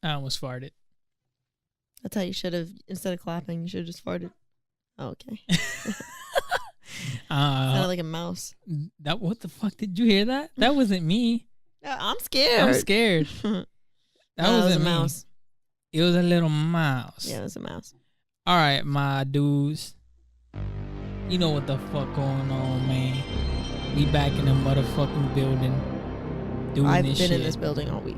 I almost farted. That's how you should have, instead of clapping, you should have just farted. Oh, okay. Sounded like a mouse. What the fuck? Did you hear that? That wasn't me. I'm scared. I'm scared. That wasn't a me. Mouse. It was a little mouse. Yeah, it was a mouse. All right, my dudes. You know what the fuck going on, man. We back in the motherfucking building. I've been in this building all week.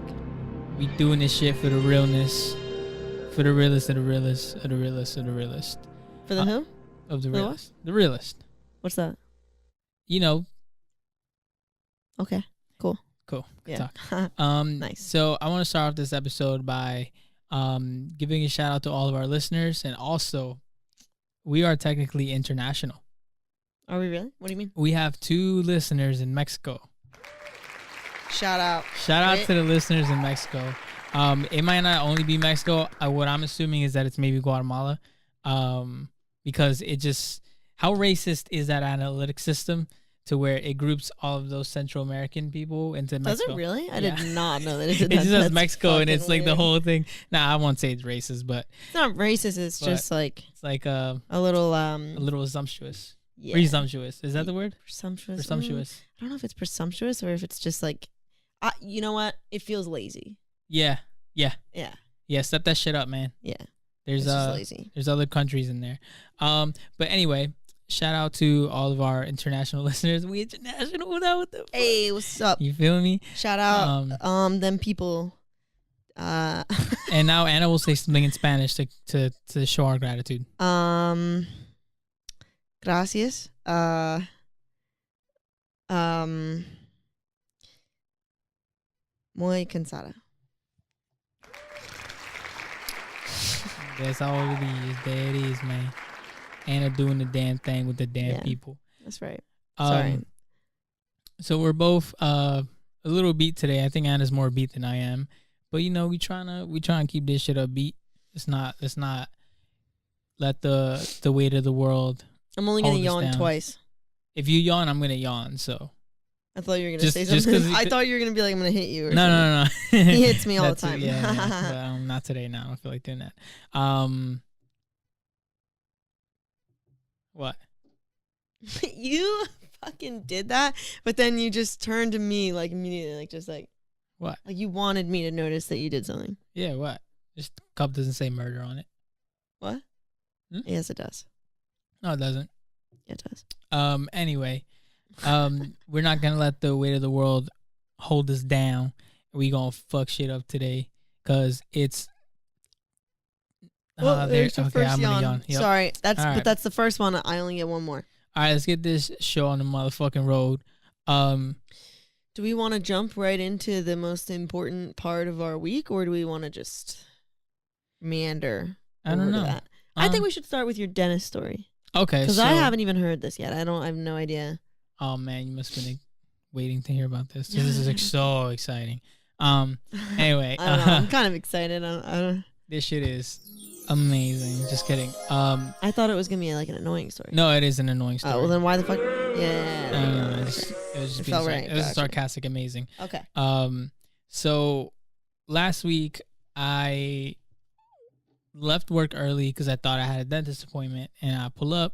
We doing this shit for the realness. For the realest of the realest of the realest of the realest. For the who? Of the realest. The realest. What's that? You know. Okay. Cool. Good yeah. talk. Nice. So I want to start off this episode by giving a shout out to all of our listeners, and also we are technically international. Are we really? What do you mean? We have 2 listeners in Mexico. Shout out. Shout out to the listeners in Mexico. It might not only be Mexico. What I'm assuming is that it's maybe Guatemala. Because it just, how racist is that analytic system to where it groups all of those Central American people into Mexico? Does it really? I did not know that it did that. It that. just says Mexico, and it's like weird. the whole thing. Nah, I won't say it's racist, but it's not racist. It's just like it's like a little presumptuous. Yeah. Presumptuous. Is that the word? Presumptuous. Presumptuous. I don't know if it's presumptuous or if it's just like, you know what? It feels lazy. Yeah. Yeah. Step that shit up, man. Yeah. There's lazy. There's other countries in there. But anyway, shout out to all of our international listeners. We international without what the fuck? Hey, what's up? You feel me? Shout out them people. And now Anna will say something in Spanish to show our gratitude. Gracias. Muy cansada. That's all it is. There it is, man. Anna doing the damn thing with the damn people. That's right. Sorry. So we're both a little beat today. I think Anna's more beat than I am. But you know, we trying to keep this shit upbeat. Let's not let the weight of the world. I'm only gonna yawn twice. If you yawn, I'm gonna yawn. So I thought you were gonna say something. I thought you were gonna be like, I'm gonna hit you. Or no. He hits me all the time. Yeah. Not today. Now I don't feel like doing that. What? You fucking did that, but then you just turned to me like immediately, like just like what? Like you wanted me to notice that you did something. Yeah. What? This cup doesn't say murder on it. What? Yes, it does. No, it doesn't. Yeah, it does. Anyway, we're not gonna let the weight of the world hold us down. We gonna fuck shit up today because it's. There's your first I'm gonna yawn. Yep. Sorry, that's the first one. I only get one more. All right, let's get this show on the motherfucking road. Do we want to jump right into the most important part of our week, or do we want to just meander? I don't know. That? I think we should start with your dentist story. Okay, because I haven't even heard this yet. I have no idea. Oh man, you must have been waiting to hear about this. This is like so exciting. Anyway, I don't know. I'm kind of excited. I don't. This shit is amazing. Just kidding. I thought it was gonna be like an annoying story. No, it is an annoying story. Oh, well then why the fuck? Yeah. No, it was just being right. It was sarcastic, amazing. Okay. So last week I left work early because I thought I had a dentist appointment, and I pull up,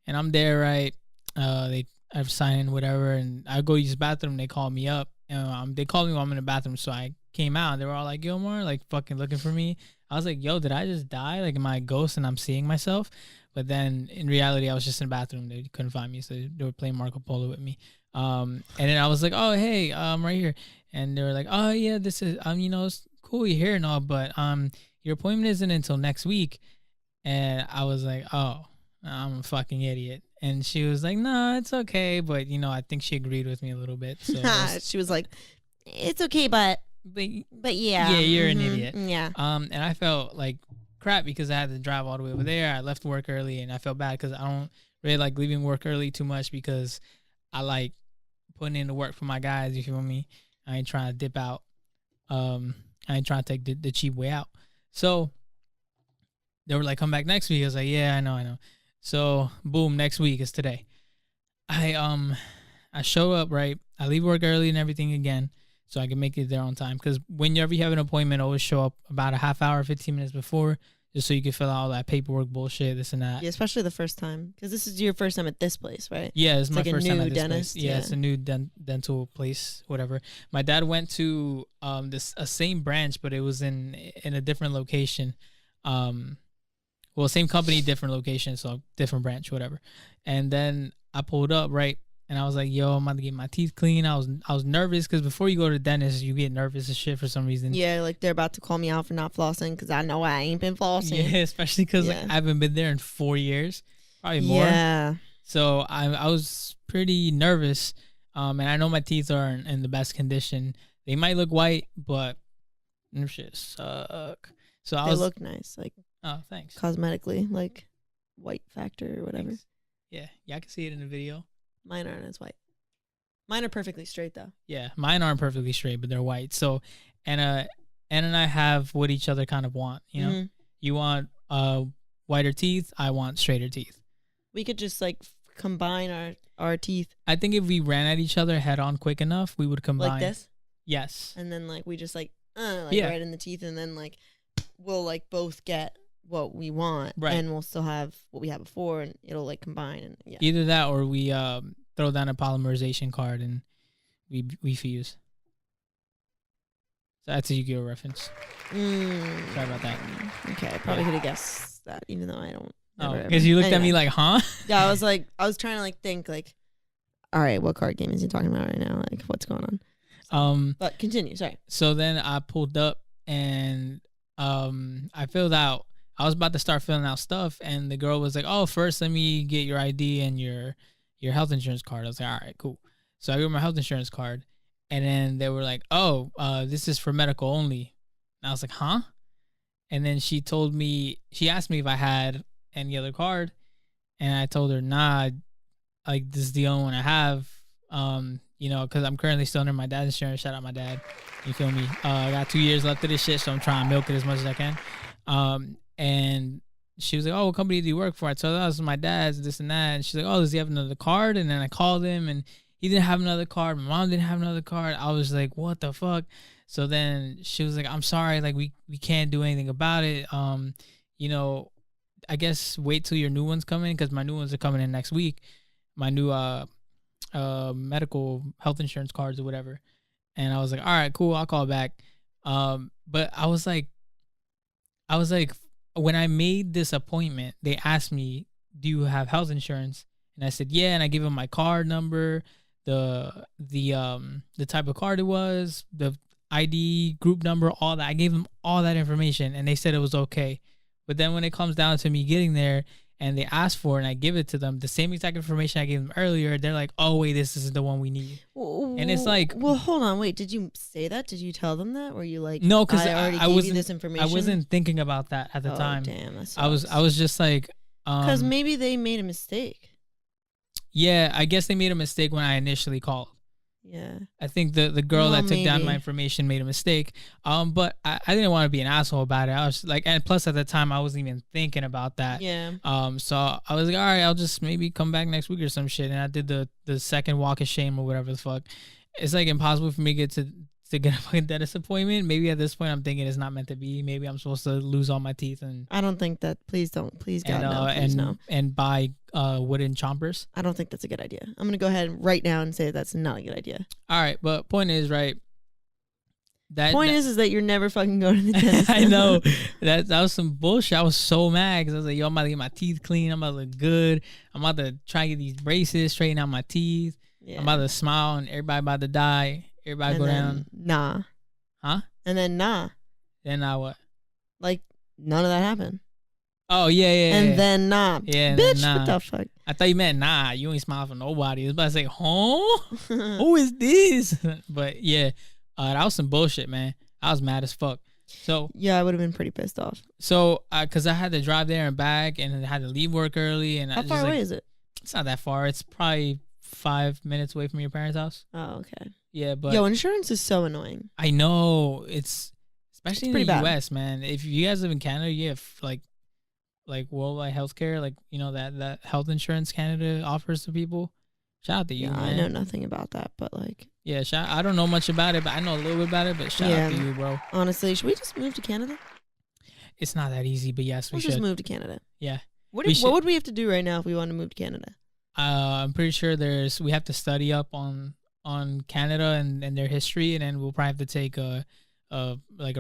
and I'm there, right? I've signed in, whatever, and I go use the bathroom. They call me up, and they called me while I'm in the bathroom, so I came out. They were all like, Gilmar, like fucking looking for me. I was like, yo, did I just die? Like, am I a ghost and I'm seeing myself? But then in reality, I was just in the bathroom. They couldn't find me, so they were playing Marco Polo with me. And then I was like, oh, hey, I'm right here. And they were like, oh, yeah, this is, it's cool you're here and all, but your appointment isn't until next week. And I was like, oh, I'm a fucking idiot. And she was like, no, it's okay. But, I think she agreed with me a little bit. So she was like, it's okay, but yeah. Yeah, you're an idiot. Yeah. And I felt like crap because I had to drive all the way over there. I left work early, and I felt bad because I don't really like leaving work early too much because I like putting in the work for my guys. You feel me? I ain't trying to dip out. I ain't trying to take the cheap way out. So they were like, come back next week. I was like, yeah, I know. So boom, next week is today. I show up, right? I leave work early and everything again. so I can make it there on time. Because whenever you have an appointment, always show up about a half hour, 15 minutes before, just so you can fill out all that paperwork bullshit, this and that. Yeah, especially the first time, because this is your first time at this place, right? Yeah, it's my like first a time new at this dentist. place. Yeah, it's a new dental place, whatever. My dad went to a same branch, but it was in a different location. Well, same company, different location, so different branch, whatever. And then I pulled up, right, and I was like, "Yo, I'm about to get my teeth clean." I was nervous because before you go to the dentist, you get nervous as shit for some reason. Yeah, like they're about to call me out for not flossing because I know I ain't been flossing. Yeah, especially because like, I haven't been there in 4 years, probably more. Yeah. So I was pretty nervous, and I know my teeth are in the best condition. They might look white, but them shit suck. So they look nice, like thanks. Cosmetically, like white factor or whatever. Thanks. Yeah, I can see it in the video. Mine aren't as white. Mine are perfectly straight though. Yeah, mine aren't perfectly straight, but they're white. So, Anna and I have what each other kind of want. You know, you want whiter teeth. I want straighter teeth. We could just like combine our teeth. I think if we ran at each other head on quick enough, we would combine. Like this? Yes. And then like we just right in the teeth, and then like we'll like both get what we want, right, and we'll still have what we had before, and it'll like combine. And either that or we throw down a polymerization card and we fuse. So that's a Yu-Gi-Oh reference. Sorry about that. Okay, I probably could have guessed that, even though I don't. Oh, because you looked at me like, huh? Yeah, I was trying to like think like, all right, what card game is he talking about right now? Like, what's going on? But continue. Sorry. So then I pulled up and I filled out. I was about to start filling out stuff, and the girl was like, "Oh, first let me get your ID and your health insurance card." I was like, "All right, cool." So I got my health insurance card, and then they were like, "Oh, this is for medical only." And I was like, "Huh?" And then she asked me if I had any other card, and I told her, "Nah, like this is the only one I have." You know, because I'm currently still under my dad's insurance. Shout out my dad. You feel me? I got 2 years left of this shit, so I'm trying to milk it as much as I can. And she was like, "Oh, what company do you work for?" I told her, "Oh, this is my dad's, this and that." And she's like, "Oh, does he have another card?" And then I called him, and he didn't have another card. My mom didn't have another card. I was like, "What the fuck?" So then she was like, "I'm sorry, like we can't do anything about it. You know, I guess wait till your new ones come in, because my new ones are coming in next week. My new medical health insurance cards or whatever." And I was like, "All right, cool, I'll call back." But I was like, when I made this appointment, they asked me, "Do you have health insurance?" And I said, "Yeah." And I gave them my card number, the type of card it was, the ID group number, all that. I gave them all that information, and they said it was okay. But then when it comes down to me getting there, and they ask for it, and I give it to them, the same exact information I gave them earlier, they're like, "Oh wait, this is the one we need." And it's like, well, hold on, wait. Did you say that? Did you tell them that? Were you like, no? Because I wasn't you this information. I wasn't thinking about that at the time. Damn, that I was just like, because maybe they made a mistake. Yeah, I guess they made a mistake when I initially called. Yeah, I think the girl that took down my information made a mistake. But I didn't want to be an asshole about it. I was like, and plus at the time I wasn't even thinking about that. Yeah. So I was like, all right, I'll just maybe come back next week or some shit. And I did the second walk of shame or whatever the fuck. It's like impossible for me to get a fucking dentist appointment. Maybe at this point I'm thinking it's not meant to be. Maybe I'm supposed to lose all my teeth and I don't think that. Please don't. Please God, no. Please no. And buy wooden chompers. I don't think that's a good idea. I'm gonna go ahead right now and say that's not a good idea. All right, but point is, right, Point is that you're never fucking going to the dentist. I know that was some bullshit. I was so mad because I was like, "Yo, I'm about to get my teeth clean. I'm about to look good. I'm about to try to get these braces, straighten out my teeth. Yeah. I'm about to smile, and everybody about to die. Everybody go down. Nah. Huh? And then nah. Then now what? Like none of that happened. Oh yeah. And then nah. Yeah. Bitch, nah. what the fuck? I thought you meant nah. You ain't smile for nobody. I was about to say, huh? Who is this? But yeah, that was some bullshit, man. I was mad as fuck. So yeah, I would have been pretty pissed off. So cause I had to drive there and back, and I had to leave work early. And how far away is it? It's not that far. It's probably 5 minutes away from your parents' house. Oh, okay. Yeah, but insurance is so annoying. I know, it's especially in the bad. US, man. If you guys live in Canada, you have like worldwide healthcare, like you know that health insurance Canada offers to people. Shout out to you, man. I know nothing about that, but like Yeah, I don't know much about it, but I know a little bit about it. But shout out to you, bro. Honestly, should we just move to Canada? It's not that easy, but yes, we should. Let's just move to Canada. Yeah. What would we have to do right now if we want to move to Canada? I'm pretty sure we have to study up on Canada and their history, and then we'll probably have to take a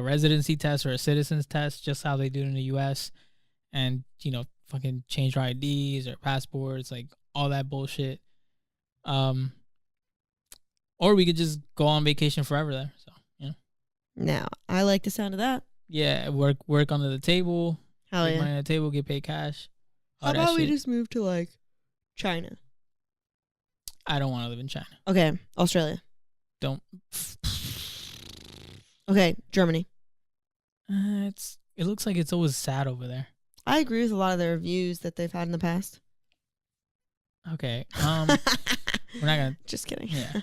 residency test or a citizen's test, just how they do it in the U.S. And fucking change our IDs or passports, like all that bullshit. Or we could just go on vacation forever there. So Now I like the sound of that. Yeah, work under the table. Hell yeah. Money on the table, get paid cash. How about we just move to like China? I don't want to live in China. Okay, Australia. Don't. Okay, Germany. It looks like it's always sad over there. I agree with a lot of the reviews that they've had in the past. Okay. We're not gonna. Just kidding. Yeah.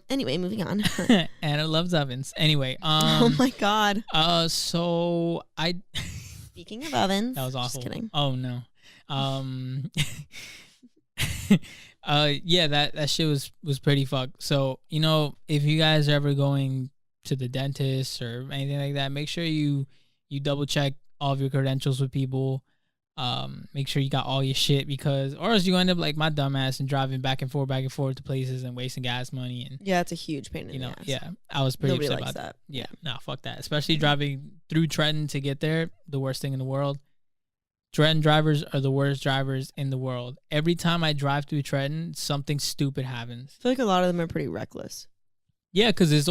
Anyway, moving on. Anna loves ovens. Anyway. Oh my god. So I. Speaking of ovens. That was awful. Just kidding. Oh no. Yeah, that shit was pretty fucked. So, if you guys are ever going to the dentist or anything like that, make sure you double check all of your credentials with people. Make sure you got all your shit, or else you end up like my dumbass and driving back and forth to places and wasting gas money. And yeah, it's a huge pain in the ass. Yeah, I was pretty upset about that. Yeah, no, fuck that. Especially driving through Trenton to get there, the worst thing in the world. Trenton drivers are the worst drivers in the world. Every time I drive through Trenton, something stupid happens. I feel like a lot of them are pretty reckless. Yeah, because it's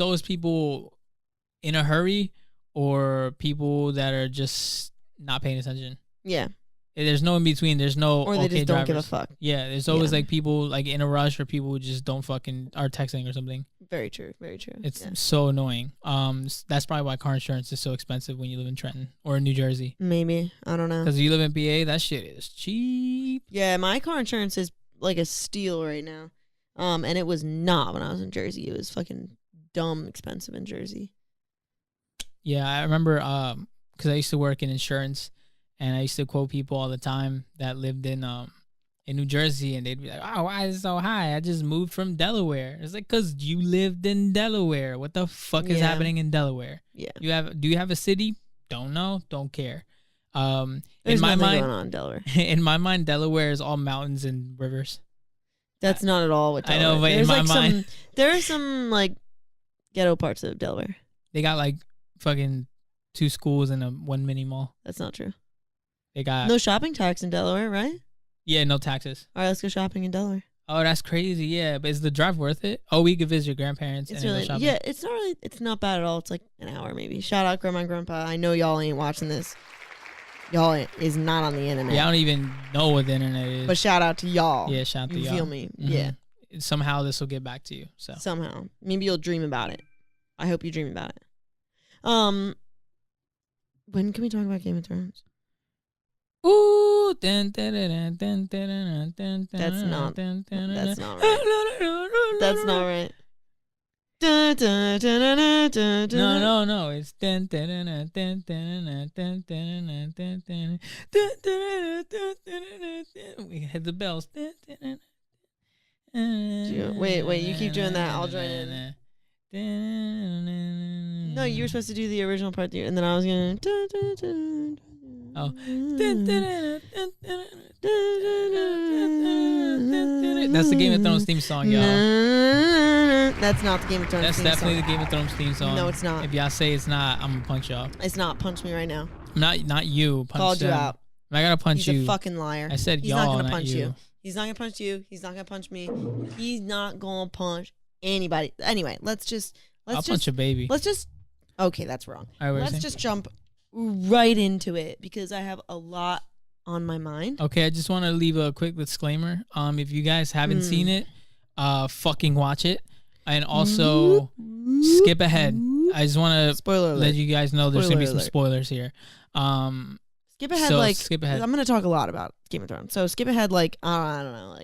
always people in a hurry or people that are just not paying attention. Yeah. There's no in between. There's no or they just don't give a fuck. Yeah, there's always like people like in a rush or people who just don't fucking are texting or something. Very true. Very true. It's so annoying. That's probably why car insurance is so expensive when you live in Trenton or in New Jersey. Maybe. I don't know. Because you live in PA, that shit is cheap. Yeah, my car insurance is like a steal right now. And it was not when I was in Jersey. It was fucking dumb expensive in Jersey. Yeah, I remember because I used to work in insurance. And I used to quote people all the time that lived in New Jersey, and they'd be like, "Oh, why is it so high? I just moved from Delaware." It's like, "Cause you lived in Delaware. What the fuck is happening in Delaware? Yeah. Do you have a city? Don't know. Don't care." There's in my nothing mind, going on in Delaware. In my mind, Delaware is all mountains and rivers. That's not at all what Delaware. I know, but in my mind, there are some like ghetto parts of Delaware. They got like fucking 2 schools and one mini mall. That's not true. They got no shopping tax in Delaware, right? Yeah, no taxes. All right, let's go shopping in Delaware. Oh, that's crazy. Yeah, but is the drive worth it? Oh, we could visit your grandparents. It's really, yeah, it's not bad at all. It's like an hour maybe. Shout out Grandma and Grandpa. I know y'all ain't watching this. Y'all is not on the internet. Yeah, I don't even know what the internet is. But shout out to y'all. Yeah, shout out to y'all. You feel me? Mm-hmm. Yeah. Somehow this will get back to you. So somehow, maybe you'll dream about it. I hope you dream about it. When can we talk about Game of Thrones? Ooh, that's not right. That's not right. No. It's we hit the bells. Wait, you keep doing that. I'll join in. No, you were supposed to do the original part, and then I was gonna. Oh. That's the Game of Thrones theme song, y'all. That's not the Game of Thrones That's theme definitely song. the Game of Thrones theme song. No, it's not. If y'all say it's not, I'm gonna punch y'all. It's not. Punch me right now. Not you. Punch Called them. you out. I gotta punch you. He's a fucking liar. I said He's y'all, not gonna punch you. He's not gonna punch you. He's not gonna punch me. He's not gonna punch anybody. Anyway, I'll punch a baby. Okay, that's wrong. All right, let's just jump right into it because I have a lot on my mind. Okay, I just want to leave a quick disclaimer. If you guys haven't seen it, fucking watch it, and also skip ahead. I just want to let you guys know there's gonna be some spoilers here. Skip ahead, skip ahead. I'm gonna talk a lot about Game of Thrones, so skip ahead. I don't know,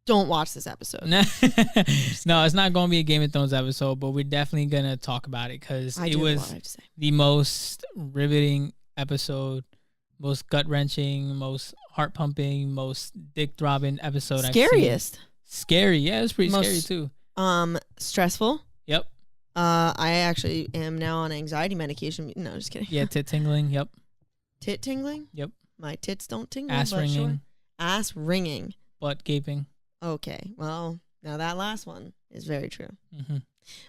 don't watch this episode. No, it's not going to be a Game of Thrones episode, but we're definitely going to talk about it because it was the most riveting episode, most gut-wrenching, most heart-pumping, most dick-throbbing episode Scariest. Scary. Yeah, it was pretty scary Most- too. Stressful. Yep. I actually am now on anxiety medication. No, just kidding. Yeah, tit tingling. Yep. Tit tingling? Yep. My tits don't tingle. Ass but ringing. Sure. Ass ringing. Butt gaping. Okay. Well, now that last one is very true. Mm-hmm.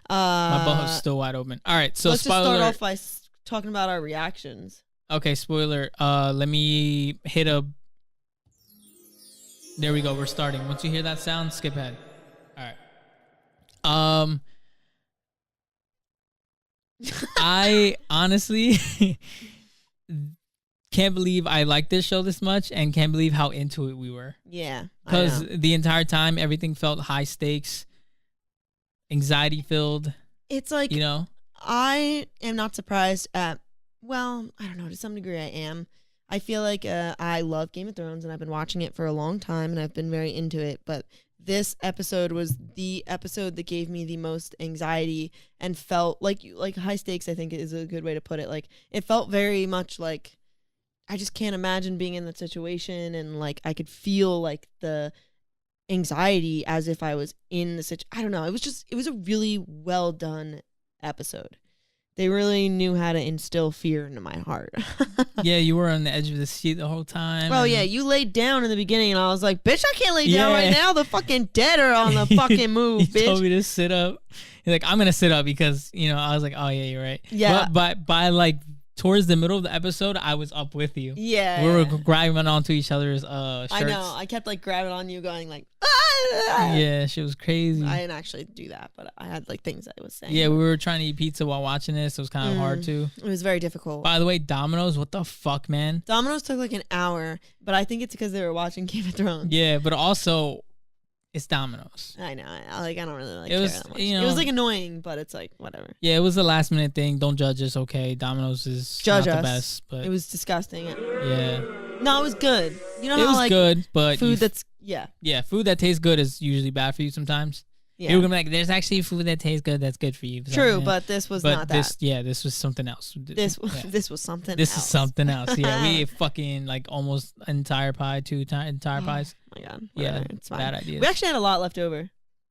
My butt is still wide open. All right. So let's just spoiler. start off by talking about our reactions. Okay, spoiler. Let me hit a. There we go. We're starting. Once you hear that sound, skip ahead. All right. I honestly can't believe I like this show this much, and can't believe how into it we were. Yeah. Because the entire time, everything felt high stakes, anxiety filled. It's like, you know, I am not surprised at, well, I don't know, to some degree I am. I feel like I love Game of Thrones, and I've been watching it for a long time, and I've been very into it. But this episode was the episode that gave me the most anxiety and felt like high stakes, I think is a good way to put it. Like, it felt very much like I just can't imagine being in that situation, and like I could feel like the anxiety as if I was in the situation. I don't know. It was a really well done episode. They really knew how to instill fear into my heart. Yeah, you were on the edge of the seat the whole time. Well, yeah, you laid down in the beginning, and I was like, bitch, I can't lay down right now. The fucking dead are on the fucking move, you bitch. told me to sit up. You're like, I'm going to sit up because, you know, I was like, oh, yeah, you're right. Yeah. But by like towards the middle of the episode, I was up with you. Yeah. We were grabbing onto each other's shirts. I know. I kept like grabbing on you, going like, yeah, she was crazy. I didn't actually do that, but I had like things I was saying. Yeah, we were trying to eat pizza while watching this. So it was kind of hard too. It was very difficult. By the way, Domino's, what the fuck, man? Domino's took like an hour, but I think it's because they were watching Game of Thrones. Yeah, but also it's Domino's. I know. I don't really like It was, care that much. you know, it was like annoying, but it's like whatever. Yeah, it was a last minute thing. Don't judge us, okay? Domino's is Judge not us. the best, but It was disgusting. yeah, No, it was good. You know it how was like good, but food that's yeah, food that tastes good is usually bad for you sometimes. yeah. You were gonna be like, there's actually food that tastes good that's good for you. True, but this was not that. This was something else. This yeah. this was something. This else. is something else. Yeah, we ate fucking like almost entire pie, entire pies. Oh my god. Yeah, Whatever, it's fine. bad idea. We actually had a lot left over.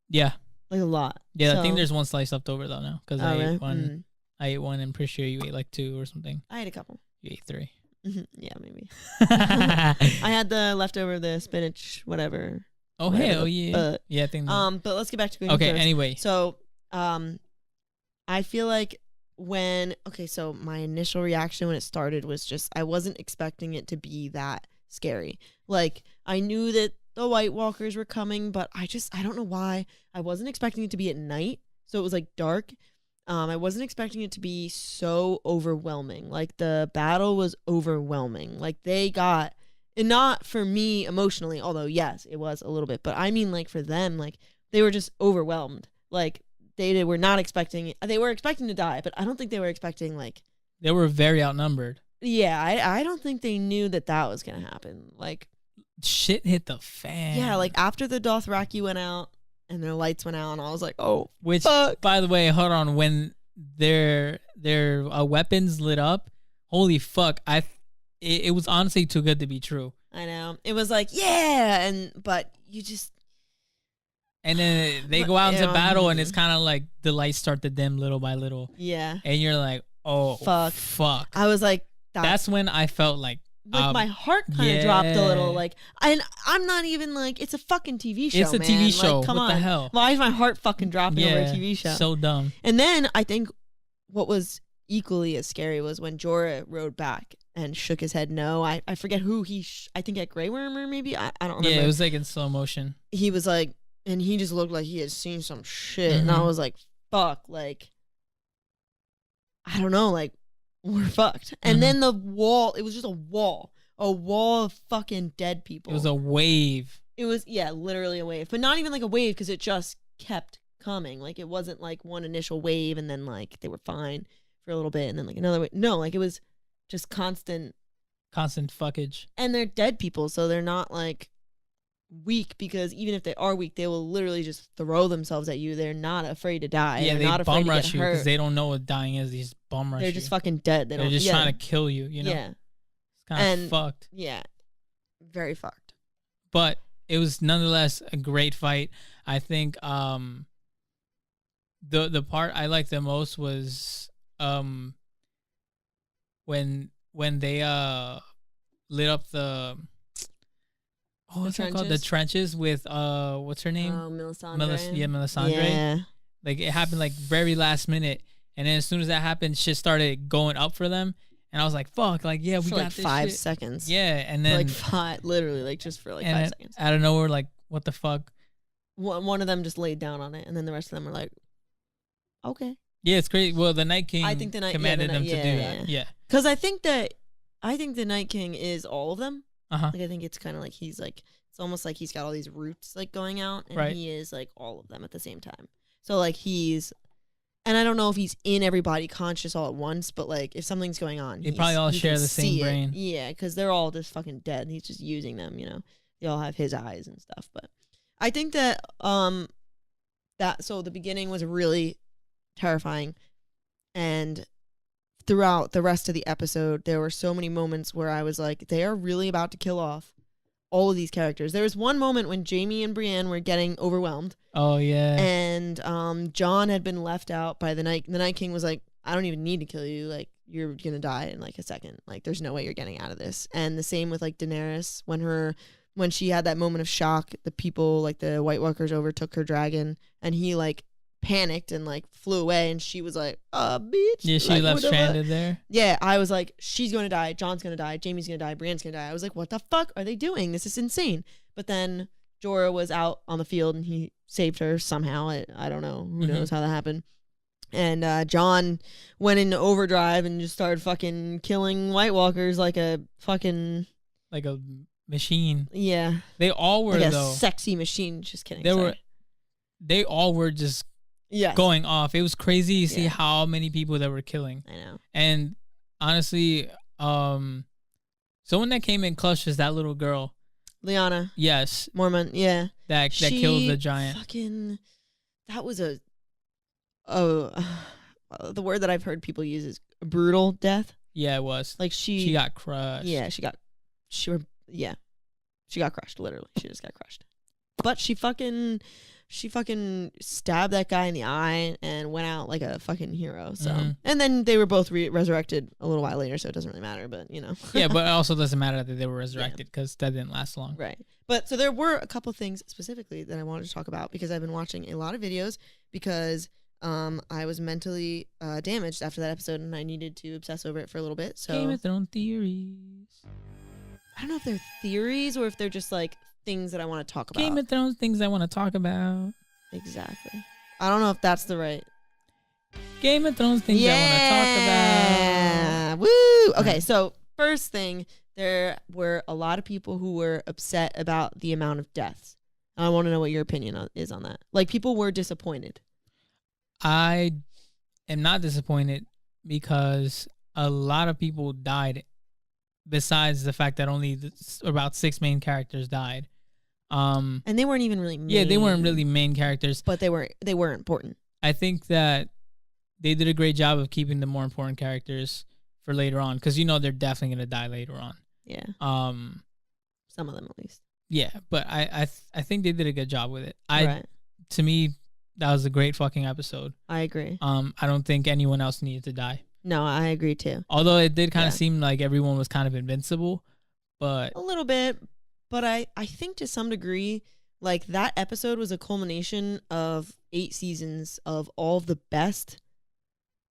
Yeah, Like a lot. yeah. I think So- there's one slice left over though now because Oh, I really? ate one. I ate one, and pretty sure you ate like 2 or something. I ate a couple. You ate 3. Yeah, maybe. I had the leftover, the spinach, whatever. Oh whatever hell the yeah, fuck. yeah. I think. But let's get back to Game of Okay. Thrones. Anyway, So, I feel like so my initial reaction when it started was just I wasn't expecting it to be that scary. Like, I knew that the White Walkers were coming, but I don't know why I wasn't expecting it to be at night. So it was like dark. I wasn't expecting it to be so overwhelming. Like, the battle was overwhelming. Like, they got, and not for me emotionally, although yes, it was a little bit, but I mean, like, for them, like, they were just overwhelmed. Like, they were not expecting, they were expecting to die, but I don't think they were expecting, like, they were very outnumbered. yeah, I don't think they knew that was going to happen. Like, Shit hit the fan. yeah, like, after the Dothraki went out and their lights went out, and I was like, oh, Which, fuck. by the way, hold on. When their weapons lit up, holy fuck! It was honestly too good to be true. I know. It was like, yeah, but you just, And then they go out into Yeah. battle, and it's kind of like the lights start to dim little by little, yeah. and you're like, oh Fuck. fuck. I was like, That's when I felt like my heart kind of dropped a yeah. little. Like, and I'm not even like, it's a fucking TV show. It's a man. TV Like, show. come What the on. hell? Why is my heart fucking dropping over a TV show? So dumb. And then I think what was equally as scary was when Jorah rode back and shook his head no. I forget who I think at Grey Worm or maybe I don't remember. Yeah, it was like in slow motion. He was like, and he just looked like he had seen some shit, and I Mhm. was like, fuck, like, I don't know, like, we're fucked. And Mhm. then the wall, it was just a wall of fucking dead people. It was a wave. It was, yeah, literally a wave, but not even like a wave because it just kept coming. Like, it wasn't like one initial wave and then like they were fine for a little bit and then like another wave. No, like, it was just constant. Fuckage. And they're dead people, so they're not like weak, because even if they are weak, they will literally just throw themselves at you. They're not afraid to die. Yeah, they're they not afraid bum to rush get you hurt. because they don't know what dying is. They just bum rush They're you. just fucking dead. They're just trying to kill you. You know. Yeah, It's kind of And- fucked. yeah, very fucked. But it was nonetheless a great fight. I think the part I liked the most was when they lit up the what's that called, the trenches with what's her name, Melisandre. Yeah, like it happened like very last minute, and then as soon as that happened, shit started going up for them, and I was like, fuck, like yeah, we for got like this 5 shit. seconds. Yeah, and then like 5, literally, like just for like 5 seconds. Out of nowhere, like what the fuck. One of them just laid down on it, and then the rest of them were like, okay. Yeah, it's crazy. Well, the Night King, I think commanded them to do that. Yeah. Because I think the Night King is all of them. Uh-huh. Like I think it's kind of like he's like, it's almost like he's got all these roots like going out, and right. he is like all of them at the same time. So like and I don't know if he's in everybody conscious all at once, but like if something's going on, they probably all share the same brain. Yeah, because they're all just fucking dead. He's just using them, you know. They all have his eyes and stuff. But I think that so the beginning was really terrifying, and throughout the rest of the episode, there were so many moments where I was like, they are really about to kill off all of these characters. There was one moment when Jaime and Brienne were getting overwhelmed. Oh yeah. And Jon had been left out by the Night. The Night King was like, I don't even need to kill you. Like you're gonna die in like a second. Like there's no way you're getting out of this. And the same with like Daenerys when she had that moment of shock. The people like the White Walkers overtook her dragon, and he like panicked and like flew away, and she was like, bitch. Yeah, she like, left stranded there. Yeah, I was like, she's gonna die, Jon's gonna die, Jaime's gonna die, Brienne's gonna die. I was like, what the fuck are they doing? This is insane. But then Jorah was out on the field and he saved her somehow. I don't know, who knows how that happened. And Jon went into overdrive and just started fucking killing White Walkers like a fucking machine. Yeah, they all were like though a sexy machine. Just kidding. They all were just going off. It was crazy to see how many people that were killing. I know. And honestly, someone that came in clutch was that little girl, Lyanna. Yes, Mormont. Yeah, that killed the giant. Fucking, that was the word that I've heard people use is a brutal death. Yeah, it was. Like she got crushed. Yeah, she got crushed. Literally, she just got crushed. But she fucking stabbed that guy in the eye and went out like a fucking hero. So, and then they were both resurrected a little while later, so it doesn't really matter. But you know, yeah, but it also doesn't matter that they were resurrected because that didn't last long, right? But so there were a couple things specifically that I wanted to talk about because I've been watching a lot of videos because I was mentally damaged after that episode and I needed to obsess over it for a little bit. So Game of Thrones theories. I don't know if they're theories or if they're just like things that I want to talk about. Game of Thrones things I want to talk about. Exactly. I don't know if that's the right. Game of Thrones things I want to talk about. Woo! Okay, so first thing, there were a lot of people who were upset about the amount of deaths. I want to know what your opinion is on that. Like, people were disappointed. I am not disappointed because a lot of people died besides the fact that only about 6 main characters died. And they weren't even really main. Yeah, they weren't really main characters. But they were important. I think that they did a great job of keeping the more important characters for later on because you know they're definitely going to die later on. Yeah. Some of them at least. Yeah, but I think they did a good job with it. Right. To me, that was a great fucking episode. I agree. I don't think anyone else needed to die. No, I agree too. Although it did kind of seem like everyone was kind of invincible, but a little bit. But I think to some degree, like that episode was a culmination of 8 seasons of all of the best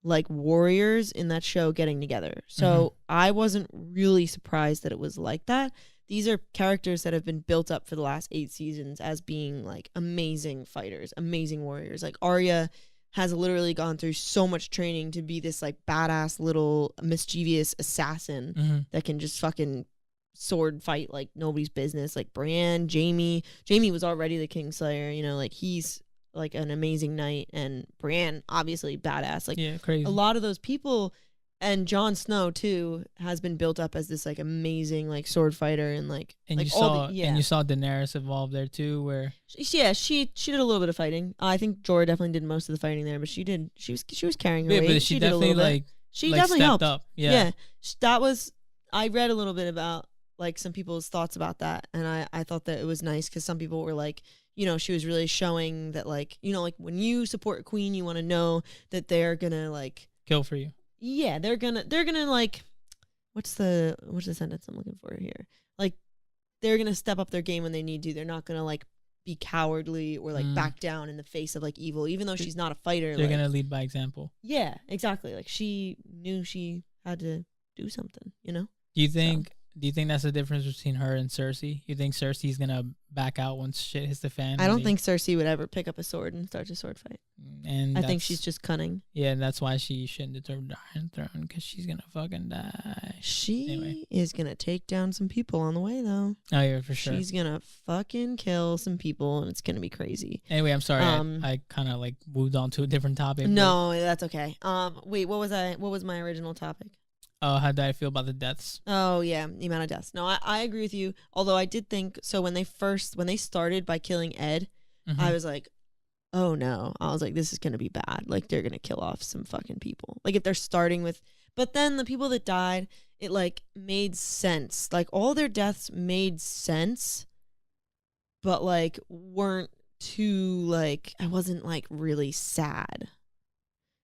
like warriors in that show getting together. So I wasn't really surprised that it was like that. These are characters that have been built up for the last 8 seasons as being like amazing fighters, amazing warriors. Like Arya has literally gone through so much training to be this like badass little mischievous assassin that can just fucking sword fight like nobody's business. Like Brienne, Jaime was already the Kingslayer, you know, like he's like an amazing knight, and Brienne obviously badass. Like crazy. A lot of those people, and Jon Snow too has been built up as this like amazing like sword fighter, and like and like you saw and you saw Daenerys evolve there too, where she did a little bit of fighting. I think Jorah definitely did most of the fighting there, but she was carrying her weight. But she definitely did a little bit. She definitely stepped helped up. Yeah, that was. I read a little bit about like some people's thoughts about that, and I thought that it was nice because some people were like, you know, she was really showing that, like, you know, like when you support a queen, you want to know that they're gonna like kill for you. Yeah, they're gonna like, what's the sentence I'm looking for here? Like, they're gonna step up their game when they need to. They're not gonna like be cowardly or like back down in the face of like evil, even though she's not a fighter. They're like, gonna lead by example. Yeah, exactly. Like she knew she had to do something, you know? Do you think that's the difference between her and Cersei? You think Cersei's gonna back out once shit hits the fan? I don't think Cersei would ever pick up a sword and start a sword fight. And I think she's just cunning. Yeah, and that's why she shouldn't deserve the Iron Throne, because she's gonna fucking die. She is gonna take down some people on the way, though. Oh yeah, for sure. She's gonna fucking kill some people, and it's gonna be crazy. Anyway, I'm sorry. I kind of like moved on to a different topic. No, that's okay. Wait, what was my original topic? How did I feel about the deaths? Oh yeah, the amount of deaths. No, I agree with you. Although I did think so when they started by killing Ed, I was like, oh no. I was like, this is gonna be bad. Like they're gonna kill off some fucking people. Like if they're starting with, but then the people that died, it like made sense. Like all their deaths made sense, but like weren't too like, I wasn't like really sad.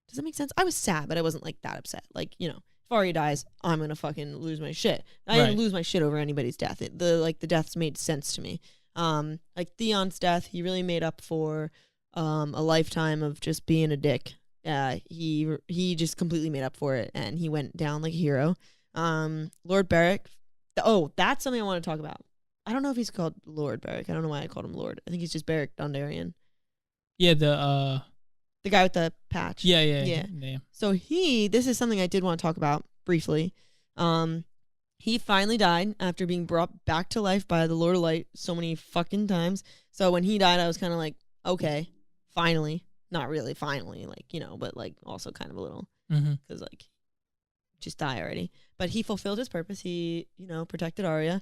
Does that make sense? I was sad, but I wasn't like that upset. Like, you know, if Arya dies, I'm gonna fucking lose my shit. I didn't lose my shit over anybody's death. The deaths made sense to me. Like Theon's death, he really made up for a lifetime of just being a dick. He just completely made up for it, and he went down like a hero. Lord Beric. That's something I want to talk about. I don't know if he's called Lord Beric. I don't know why I called him Lord. I think he's just Beric Dondarrion. Yeah, the guy with the patch. Yeah. So this is something I did want to talk about briefly. He finally died after being brought back to life by the Lord of Light so many fucking times. So when he died, I was kind of like, okay, finally. Not really finally, like, you know, but like also kind of a little. Because like, just die already. But he fulfilled his purpose. He, you know, protected Arya.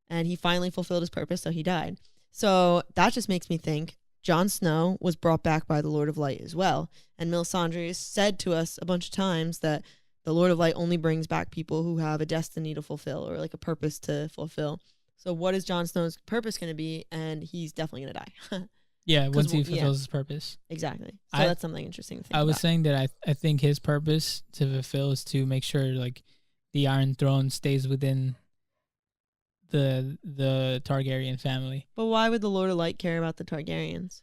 And he finally fulfilled his purpose, so he died. So that just makes me think Jon Snow was brought back by the Lord of Light as well. And Melisandre said to us a bunch of times that the Lord of Light only brings back people who have a destiny to fulfill or like a purpose to fulfill. So what is Jon Snow's purpose going to be? And he's definitely going to die. Yeah, once he fulfills his purpose. Exactly. So that's something interesting to think about. I was saying that I think his purpose to fulfill is to make sure like the Iron Throne stays within the Targaryen family. But why would the Lord of Light care about the Targaryens?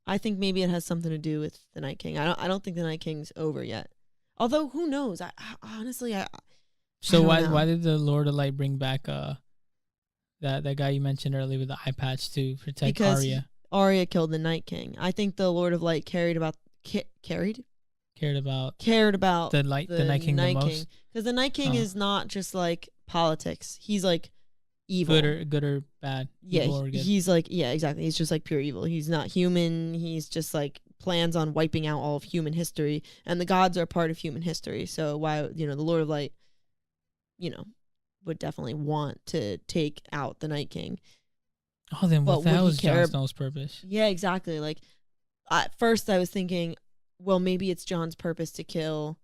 I think maybe it has something to do with the Night King. I don't think the Night King's over yet. Although who knows? I honestly So why did the Lord of Light bring back that guy you mentioned earlier with the eye patch to protect Arya? Arya killed the Night King. I think the Lord of Light cared about the Night King the most. Because the Night King is not just like politics. He's like evil. Good or bad. Yeah, he's like, yeah, exactly. He's just like pure evil. He's not human. He's just like plans on wiping out all of human history. And the gods are part of human history. So why, you know, the Lord of Light, you know, would definitely want to take out the Night King. Oh, then what the hell is Jon Snow's purpose? Yeah, exactly. Like, at first I was thinking, well, maybe it's Jon's purpose to kill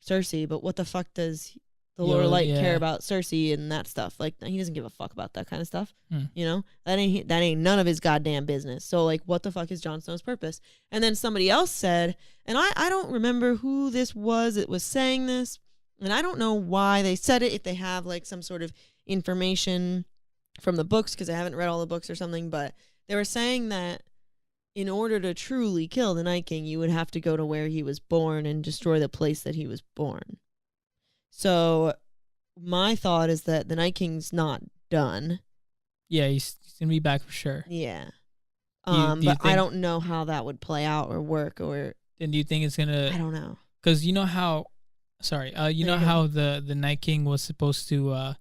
Cersei, but what the fuck does the Lord of Light care about Cersei and that stuff? Like, he doesn't give a fuck about that kind of stuff. You know, that ain't none of his goddamn business. So like, what the fuck is Jon Snow's purpose? And then somebody else said, and I don't remember who this was. It was saying this, and I don't know why they said it. If they have like some sort of information from the books, because I haven't read all the books or something, but they were saying that in order to truly kill the Night King, you would have to go to where he was born and destroy the place that he was born. So my thought is that the Night King's not done. Yeah, he's going to be back for sure. Yeah. But I don't know how that would play out or work. Or then do you think it's going to... I don't know. Because you know how... Sorry. You know how the Night King was supposed to...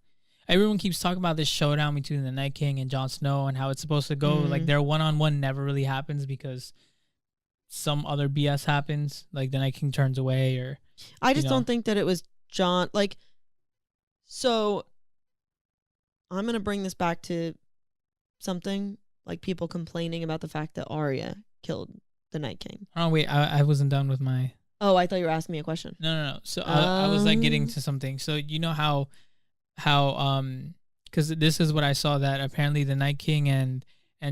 everyone keeps talking about this showdown between the Night King and Jon Snow and how it's supposed to go. Like, their one-on-one never really happens because some other BS happens. Like, the Night King turns away or... I just don't think that it was Jon... Like, so... I'm going to bring this back to something. Like, people complaining about the fact that Arya killed the Night King. Oh, wait. I wasn't done with my Oh, I thought you were asking me a question. No. So I was like getting to something. So you know how because this is what I saw, that apparently the Night King and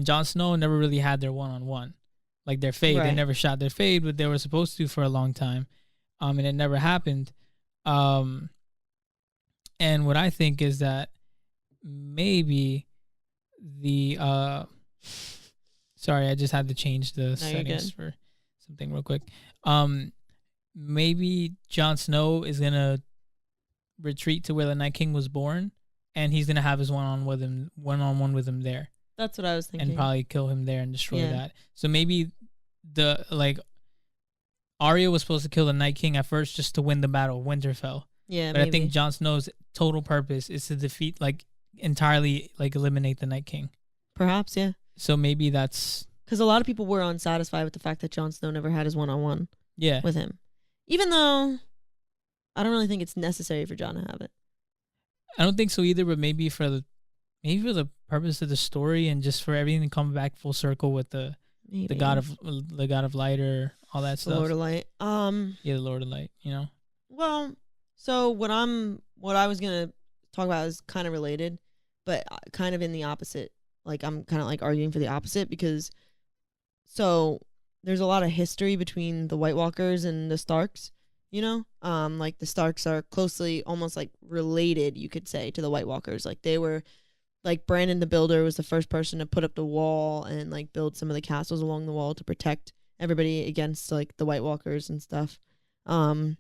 Jon Snow never really had their one-on-one, like their fade. They Right. never shot their fade, but they were supposed to for a long time, and it never happened. And what I think is that maybe the sorry, I just had to change the settings for something real quick. Maybe Jon Snow is gonna retreat to where the Night King was born, and he's gonna have his one-on-one with him there. That's what I was thinking. And probably kill him there and destroy that. So maybe Arya was supposed to kill the Night King at first just to win the battle of Winterfell. Yeah, but maybe. I think Jon Snow's total purpose is to defeat, like, entirely, like, eliminate the Night King. Perhaps, yeah. So maybe that's because a lot of people were unsatisfied with the fact that Jon Snow never had his one-on-one. Yeah. With him, even though I don't really think it's necessary for Jon to have it. I don't think so either, but maybe for the purpose of the story and just for everything to come back full circle with the god of light or all that stuff. The Lord of Light. Yeah, the Lord of Light. You know. Well, so what I was gonna talk about is kind of related, but kind of in the opposite. Like I'm kind of like arguing for the opposite because, so there's a lot of history between the White Walkers and the Starks. You know, like the Starks are closely, almost like related, you could say, to the White Walkers. Like they were, like Brandon the Builder was the first person to put up the wall and like build some of the castles along the wall to protect everybody against like the White Walkers and stuff. So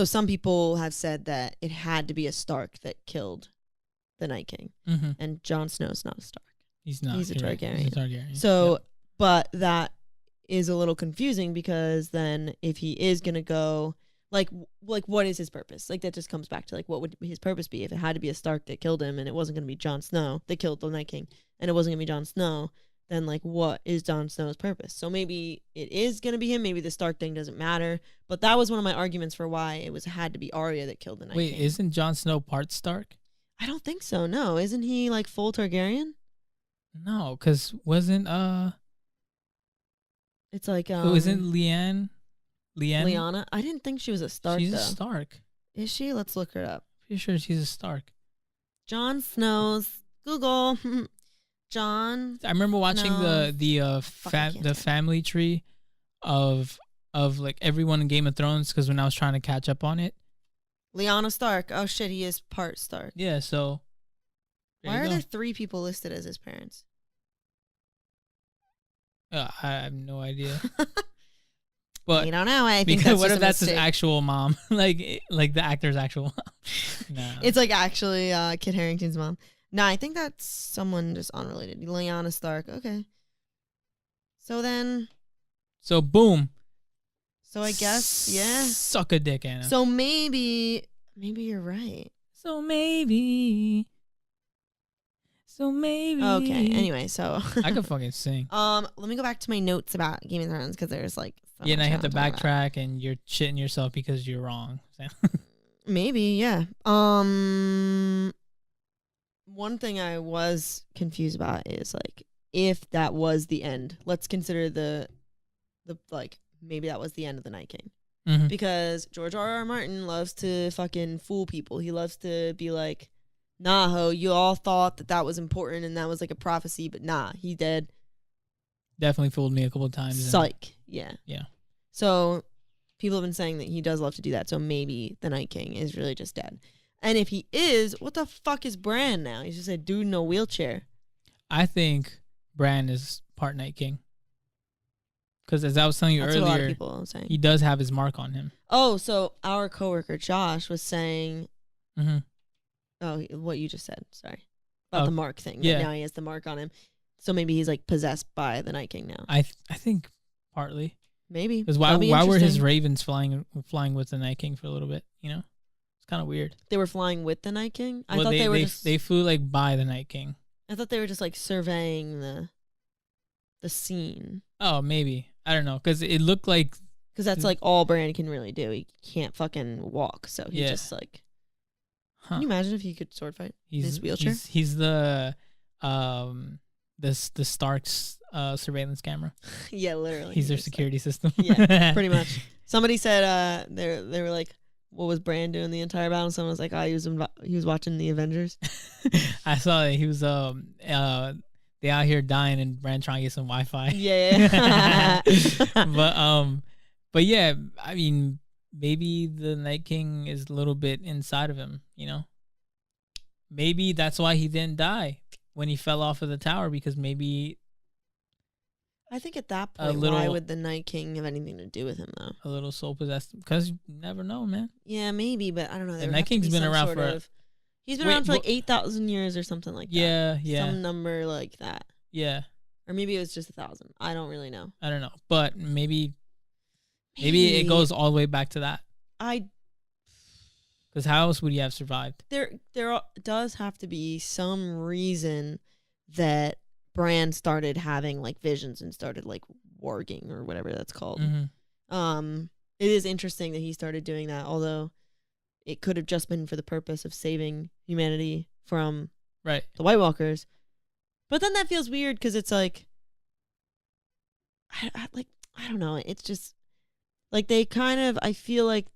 some people have said that it had to be a Stark that killed the Night King, and Jon Snow's not a Stark. He's not. He's a Targaryen. Right. He's a Targaryen. So, yep. But that is a little confusing because then if he is gonna go, like what is his purpose? Like that just comes back to like what would his purpose be if it had to be a Stark that killed him and it wasn't gonna be Jon Snow that killed the Night King and it wasn't gonna be Jon Snow? Then like what is Jon Snow's purpose? So maybe it is gonna be him. Maybe the Stark thing doesn't matter. But that was one of my arguments for why it had to be Arya that killed the Night King. Wait, isn't Jon Snow part Stark? I don't think so. No, isn't he like full Targaryen? No, because wasn't It's like wasn't Lyanna? I didn't think she was a Stark. She's though. a Stark. Is she? Let's look her up. Pretty sure she's a Stark. Jon Snow's Google. Jon. I remember watching the family tree of like everyone in Game of Thrones because when I was trying to catch up on it. Lyanna Stark. Oh shit, he is part Stark. Yeah, so why are there 3 people listed as his parents? I have no idea. But you don't know. I think that's what just if that's mistake. his actual mom? like the actor's actual mom? No. It's like actually Kit Harington's mom. No, I think that's someone just unrelated. Lyanna Stark. Okay. So boom. So I guess yeah. Suck a dick, Anna. So maybe you're right. So maybe. Okay. Anyway, so I could fucking sing. Let me go back to my notes about Game of Thrones because there's like and I have to backtrack, and you're shitting yourself because you're wrong. Maybe, yeah. One thing I was confused about is like if that was the end. Let's consider the like maybe that was the end of the Night King. Mm-hmm. Because George R.R. Martin loves to fucking fool people. He loves to be like, nah, ho, you all thought that was important and that was like a prophecy, but nah, he dead. Definitely fooled me a couple of times. Psych. Yeah. Yeah. So people have been saying that he does love to do that. So maybe the Night King is really just dead. And if he is, what the fuck is Bran now? He's just a dude in a wheelchair. I think Bran is part Night King. Because as I was telling you earlier, a lot of people are saying. He does have his mark on him. Oh, so our coworker Josh was saying, mm-hmm. What you just said. Sorry. About the mark thing. Yeah. Now he has the mark on him. So maybe he's like possessed by the Night King now. I think partly. Maybe. Because why were his ravens flying with the Night King for a little bit? You know? It's kind of weird. They were flying with the Night King? I thought they flew like by the Night King. I thought they were just like surveying the scene. Oh, maybe. I don't know. Because it looked like... Because that's like all Bran can really do. He can't fucking walk. So he just like... Can you imagine if he could sword fight in his wheelchair? He's the the Stark's surveillance camera. Yeah, literally. He's their security system. Yeah, pretty much. Somebody said they were like, what was Bran doing the entire battle? Someone was like, oh, he was watching the Avengers. I saw that he was they out here dying and Bran trying to get some Wi-Fi. Yeah. But yeah, I mean, maybe the Night King is a little bit inside of him, you know? Maybe that's why he didn't die when he fell off of the tower, because maybe I think at that point, why would the Night King have anything to do with him, though? A little soul possessed, because you never know, man. Yeah, maybe, but I don't know. The Night King's been around for... He's been around for like 8,000 years or something like that. Yeah. Some number like that. Yeah. Or maybe it was just 1,000. I don't really know. I don't know. But maybe it goes all the way back to that. Because how else would he have survived? There does have to be some reason that Bran started having like visions and started like warging or whatever that's called. Mm-hmm. It is interesting that he started doing that, although it could have just been for the purpose of saving humanity from the White Walkers. But then that feels weird because it's like, I don't know. It's just like they kind of, I feel like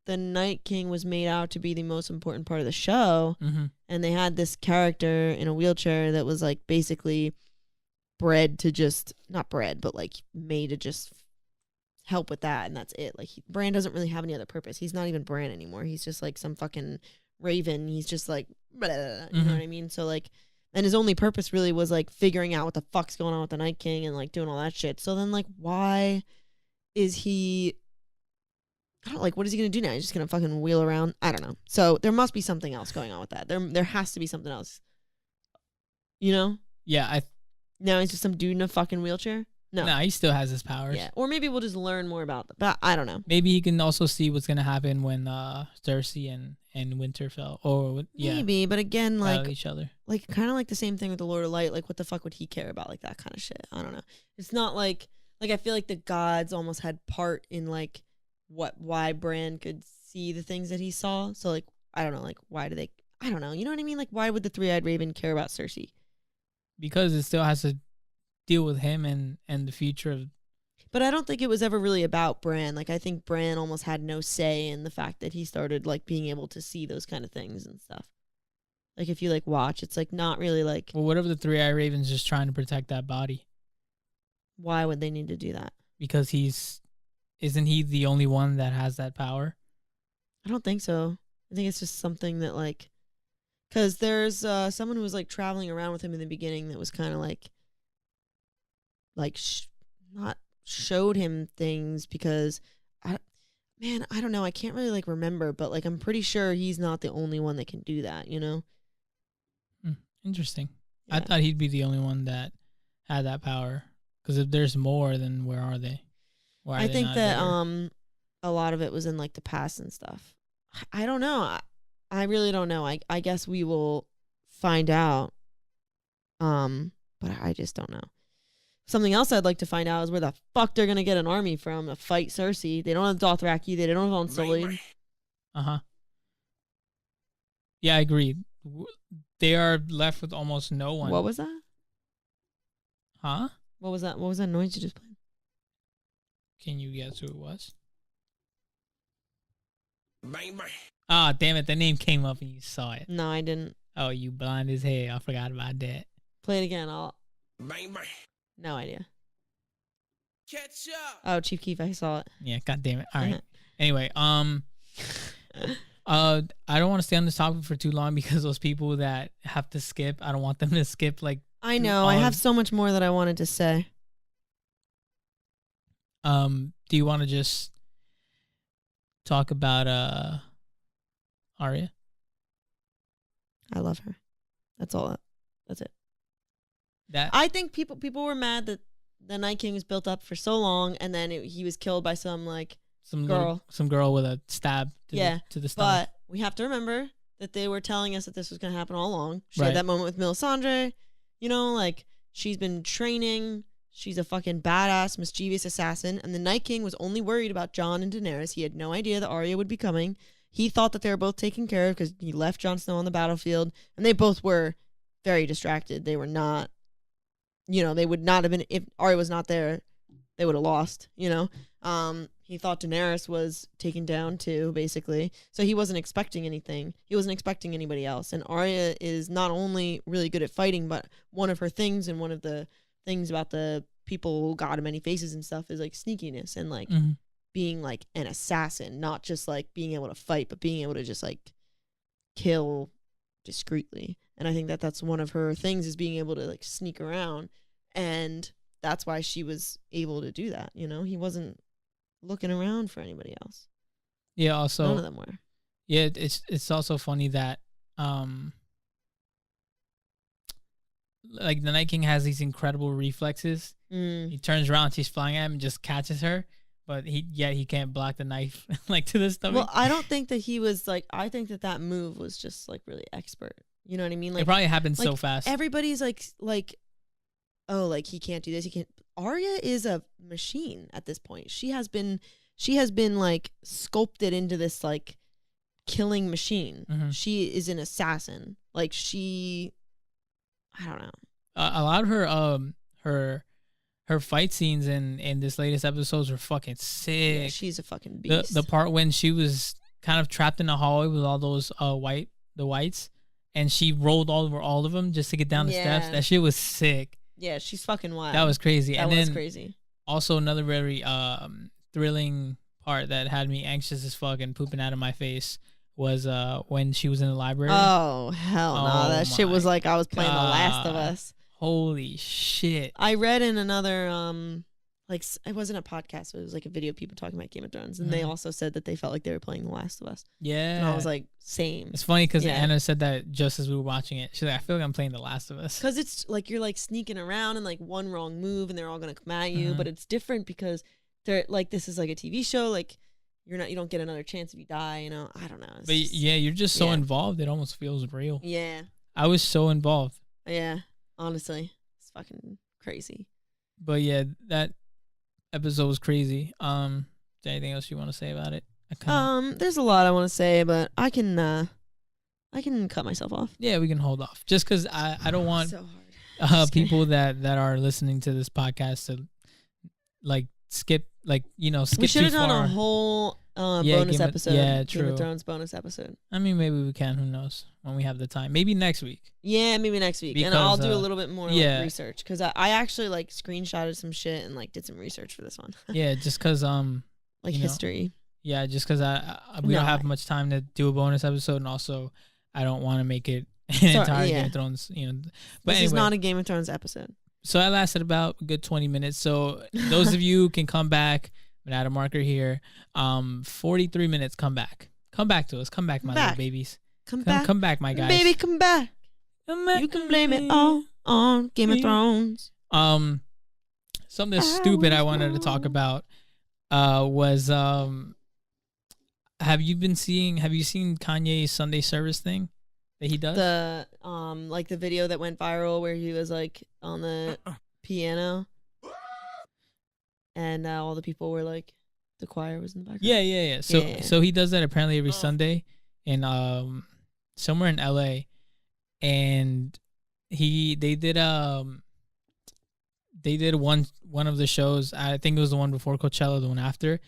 the Night King was made out to be the most important part of the show. Mm-hmm. And they had this character in a wheelchair that was like basically bred to just, not bred, but like made to just help with that. And that's it. Like Bran doesn't really have any other purpose. He's not even Bran anymore. He's just like some fucking raven. He's just like, blah, blah, blah, you know what I mean? So like, and his only purpose really was like figuring out what the fuck's going on with the Night King and like doing all that shit. So then like, why is he, I don't like, what is he going to do now? He's just going to fucking wheel around? I don't know. So there must be something else going on with that. There has to be something else. You know? Yeah. Now he's just some dude in a fucking wheelchair? No, he still has his powers. Yeah. Or maybe we'll just learn more about that. But I don't know. Maybe he can also see what's going to happen when Cersei and Winterfell, or maybe, but again, like each other. Like kind of like the same thing with the Lord of Light. Like what the fuck would he care about like that kind of shit? I don't know. It's not like I feel like the gods almost had part in like why Bran could see the things that he saw. So like I don't know, like why do they, I don't know, you know what I mean? Like why would the three-eyed raven care about Cersei? Because it still has to deal with him and the future of. But I don't think it was ever really about Bran. Like I think Bran almost had no say in the fact that he started like being able to see those kind of things and stuff. Like if you like watch, it's like not really like. Well, what if the three-eyed raven's just trying to protect that body? Why would they need to do that? Because isn't he the only one that has that power? I don't think so. I think it's just something that like, because there's someone who was like traveling around with him in the beginning that was kind of like not showed him things because I don't know. I can't really like remember, but like I'm pretty sure he's not the only one that can do that, you know? Interesting. Yeah. I thought he'd be the only one that had that power. Because if there's more, then where are they? I think that a lot of it was in like the past and stuff. I don't know. I really don't know. I guess we will find out. But I just don't know. Something else I'd like to find out is where the fuck they're gonna get an army from to fight Cersei. They don't have Dothraki. They don't have Unsullied. Yeah, I agree. They are left with almost no one. What was that? Huh? What was that? What was that noise you just played? Can you guess who it was? Bang, bang. Ah, damn it. The name came up and you saw it. No, I didn't. Oh, you blind as hell. I forgot about that. Play it again. Bang, bang. No idea. Catch up. Oh, Chief Keef, I saw it. Yeah, god damn it. All right. Anyway, I don't want to stay on this topic for too long because those people that have to skip, I don't want them to skip like. I know. I have so much more that I wanted to say. Do you want to just talk about Arya? I love her. That's all. That's it. That I think people were mad that the Night King was built up for so long, and then he was killed by some girl with a stab to the stomach. But we have to remember that they were telling us that this was going to happen all along. She Right. had that moment with Melisandre. You know, like she's been training. She's a fucking badass, mischievous assassin. And the Night King was only worried about Jon and Daenerys. He had no idea that Arya would be coming. He thought that they were both taken care of because he left Jon Snow on the battlefield, and they both were very distracted. They were not you know, they would not have been, if Arya was not there, they would have lost, you know. He thought Daenerys was taken down too, basically. So he wasn't expecting anything. He wasn't expecting anybody else. And Arya is not only really good at fighting, but one of her things and one of the things about the people who got many faces and stuff is like sneakiness and like being like an assassin, not just like being able to fight, but being able to just like kill discreetly. And I think that that's one of her things, is being able to like sneak around, and that's why she was able to do that. You know, he wasn't looking around for anybody else. Yeah. Also, none of them were. Yeah, it's also funny that like the Night King has these incredible reflexes. He turns around, she's flying at him, and just catches her, but he can't block the knife like to the stomach. Well, I don't think that he was like. I think that that move was just like really expert. You know what I mean? Like, it probably happened like, so fast. Everybody's like, oh, like he can't do this. He can't. Arya is a machine at this point. She has been like sculpted into this like killing machine. She is an assassin. Like I don't know. A lot of her fight scenes in this latest episodes were fucking sick. Yeah, she's a fucking beast. The part when she was kind of trapped in the hallway with all those whites, and she rolled over all of them just to get down the steps. That shit was sick. Yeah, she's fucking wild. That was crazy. That was crazy. Also, another very thrilling part that had me anxious as fuck and pooping out of my face was when she was in the library. Oh hell no! That shit was like I was playing The Last of Us. Holy shit! I read in another like it wasn't a podcast, it was like a video of people talking about Game of Thrones, and they also said that they felt like they were playing The Last of Us. Yeah, and I was like, same. It's funny because Anna said that just as we were watching it. She's like, I feel like I'm playing The Last of Us because it's like you're like sneaking around and like one wrong move and they're all gonna come at you, but it's different because they're like this is like a TV show, like you don't get another chance if you die, you know. I don't know. But you're just so involved, it almost feels real. Yeah, I was so involved. Yeah, honestly, it's fucking crazy. But yeah, that episode was crazy. Is there anything else you want to say about it? There's a lot I want to say, but I can cut myself off. Yeah, we can hold off. Just because I don't want so hard. People that are listening to this podcast to like skip skip too far. We should have done a whole bonus episode. Yeah, true. Game of Thrones bonus episode. I mean, maybe we can. Who knows? When we have the time. Maybe next week. Yeah, maybe next week. Because, and I'll do a little bit more like, research because I actually like screenshotted some shit and like did some research for this one. Yeah, just because like history. Yeah, just because we don't have much time to do a bonus episode, and also I don't want to make it an entire Game of Thrones. You know, but this is not a Game of Thrones episode. So that lasted about a good 20 minutes. So those of you can come back. I'm gonna add a marker here. 43 minutes. Come back. Come back to us. Come back, my little babies. Come back, my guys. Baby, come back. You can blame it all on Game of Thrones. Something stupid I wanted to talk about was have you seen Kanye's Sunday service thing that he does? The like the video that went viral where he was like on the piano and all the people were like the choir was in the background. Yeah. So he does that apparently every Sunday in somewhere in LA, and they did one of the shows. I think it was the one before Coachella, the one after,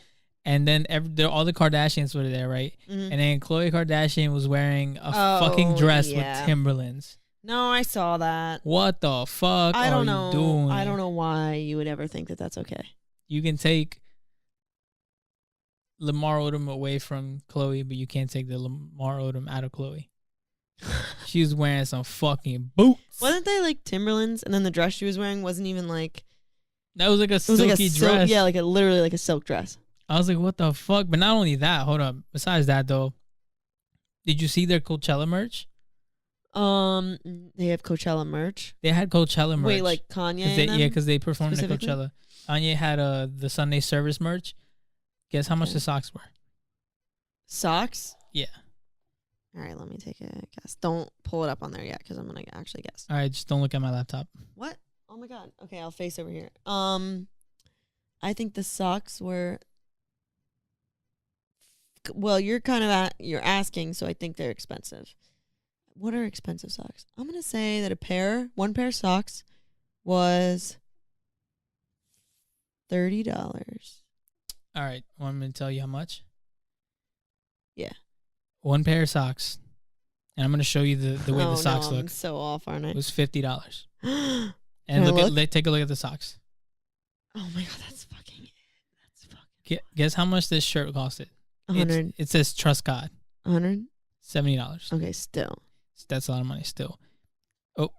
and then all the Kardashians were there, right? And then Khloe Kardashian was wearing a fucking dress with Timberlands. No, I saw that. What the fuck I don't know. You doing? I don't know why you would ever think that that's okay. You can take Lamar Odom away from Khloe, but you can't take the Lamar Odom out of Khloe. She was wearing some fucking boots. Wasn't they like Timberlands? And then the dress she was wearing wasn't even like... That was like a silky dress. Yeah, literally like a silk dress. I was like, what the fuck? But not only that, hold up. Besides that, though, did you see their Coachella merch? They have Coachella merch. They had Coachella merch. Wait, like Kanye? Because they performed at Coachella. Kanye had the Sunday service merch. Guess how much the socks were? Socks? Yeah. All right, let me take a guess. Don't pull it up on there yet because I'm going to actually guess. All right, just don't look at my laptop. What? Oh, my God. Okay, I'll face over here. I think the socks were... Well, you're you're asking, so I think they're expensive. What are expensive socks? I'm going to say that one pair of socks was $30. All right, want me to tell you how much? Yeah. One pair of socks, and I'm gonna show you the way the socks I'm look. so off, aren't I? It was $50. Can And I take a look at the socks. Oh my god, that's fucking. Guess how much this shirt costed? 100. It says Trust God. 100. $70. Okay, still. That's a lot of money still. Oh,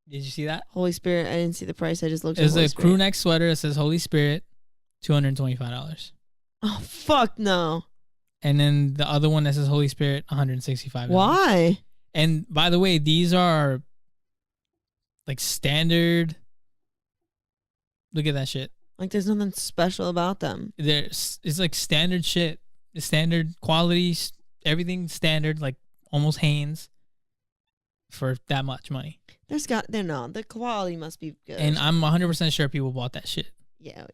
did you see that? Holy Spirit. I didn't see the price. I just looked. There's at Holy a Spirit. crew neck sweater that says Holy Spirit, $225. Oh fuck no! And then the other one that says Holy Spirit, $165. Why? And by the way, these are like standard. Look at that shit. Like, there's nothing special about them. It's like standard shit. The standard quality, everything standard, like almost Hanes for that much money. They're not. The quality must be good. And I'm 100% sure people bought that shit. Yeah.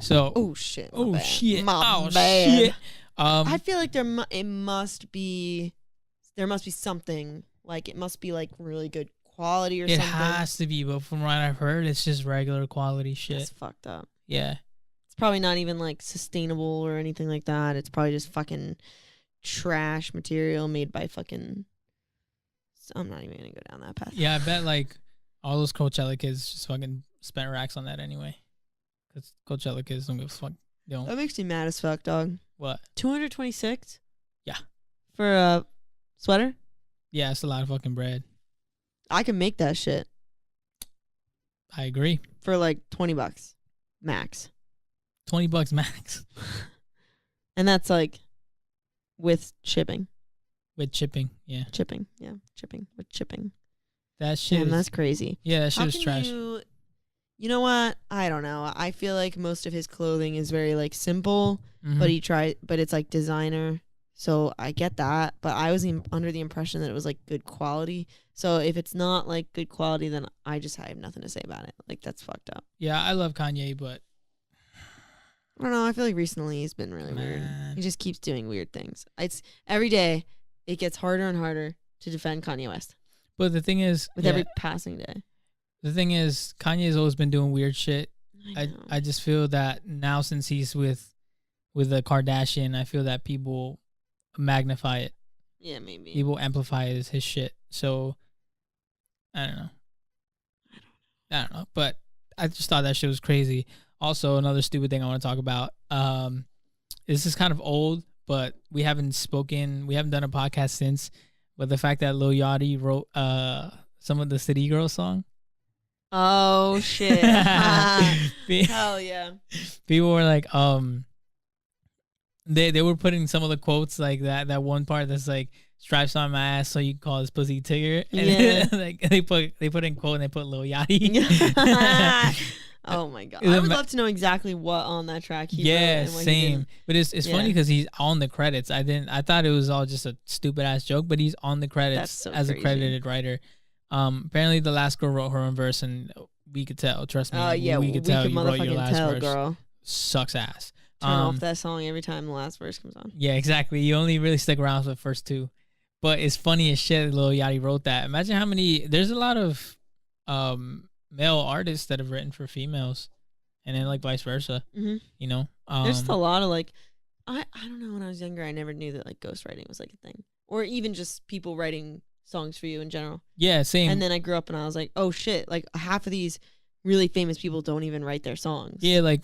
So. Oh shit. Oh bad. shit. My Oh bad. shit. I feel like there must be something, like it must be like really good quality or It something. has to be, but from what I've heard, it's just regular quality shit. That's fucked up. Yeah. It's probably not even like sustainable or anything like that. It's probably just fucking trash material made by fucking. I'm not even gonna go down that path. Yeah, I bet like all those Coachella kids just fucking spent racks on that anyway. Because Coachella kids don't give a fuck. They don't. That makes me mad as fuck, dog. What? 226. Yeah. For a sweater. Yeah, it's a lot of fucking bread. I can make that shit I agree. for like $20 max. $20 max And that's like with shipping. with chipping. Yeah, Chipping. Yeah. Chipping. With chipping. that shit. Damn, is, that's crazy. yeah, that shit How is can trash. you know what? I don't know. I feel like most of his clothing is very like simple, Mhm. but it's like designer. So I get that, but I was under the impression that it was like good quality. So if it's not like good quality, then I have nothing to say about it. Like, that's fucked up. Yeah, I love Kanye, but I don't know. I feel like recently he's been really weird. Man. He just keeps doing weird things. It's every day it gets harder and harder to defend Kanye West the thing is, with yeah, every passing day. the thing is, Kanye's always been doing weird shit. I know. I just feel that now since he's with the Kardashian, I feel that people magnify it. Yeah, maybe. People amplify his shit. So I don't know. But I just thought that shit was crazy. Also, another stupid thing I want to talk about. This is kind of old, but we haven't done a podcast since. But the fact that Lil Yachty wrote some of the City Girls song. Oh shit! Hell yeah! People were like, they were putting some of the quotes like that one part that's like, stripes on my ass so you can call this pussy Tigger. And Yeah. like they put in quote and they put Lil Yachty. Oh my god! Is I it would ma- love to know exactly what on that track he wrote Yeah, and what he same. didn't. But it's funny Yeah. because he's on the credits. I thought it was all just a stupid ass joke, but he's on the credits That's so as a crazy. credited writer. Apparently the last girl wrote her own verse, and we could tell. Trust me, Yeah, we could tell you wrote your motherfucking last tell, verse. girl. Sucks ass. Turn off that song every time the last verse comes on. Yeah, exactly. You only really stick around for the first two. But it's funny as shit that Lil Yachty wrote that. Imagine how many. There's a lot of male artists that have written for females, and then like vice versa. Mm-hmm. You know, There's just a lot of like, I don't know. When I was younger, I never knew that like ghostwriting was like a thing, or even just people writing songs for you in general. yeah, same. And then I grew up and I was like, oh shit! Like half of these really famous people don't even write their songs. Yeah, like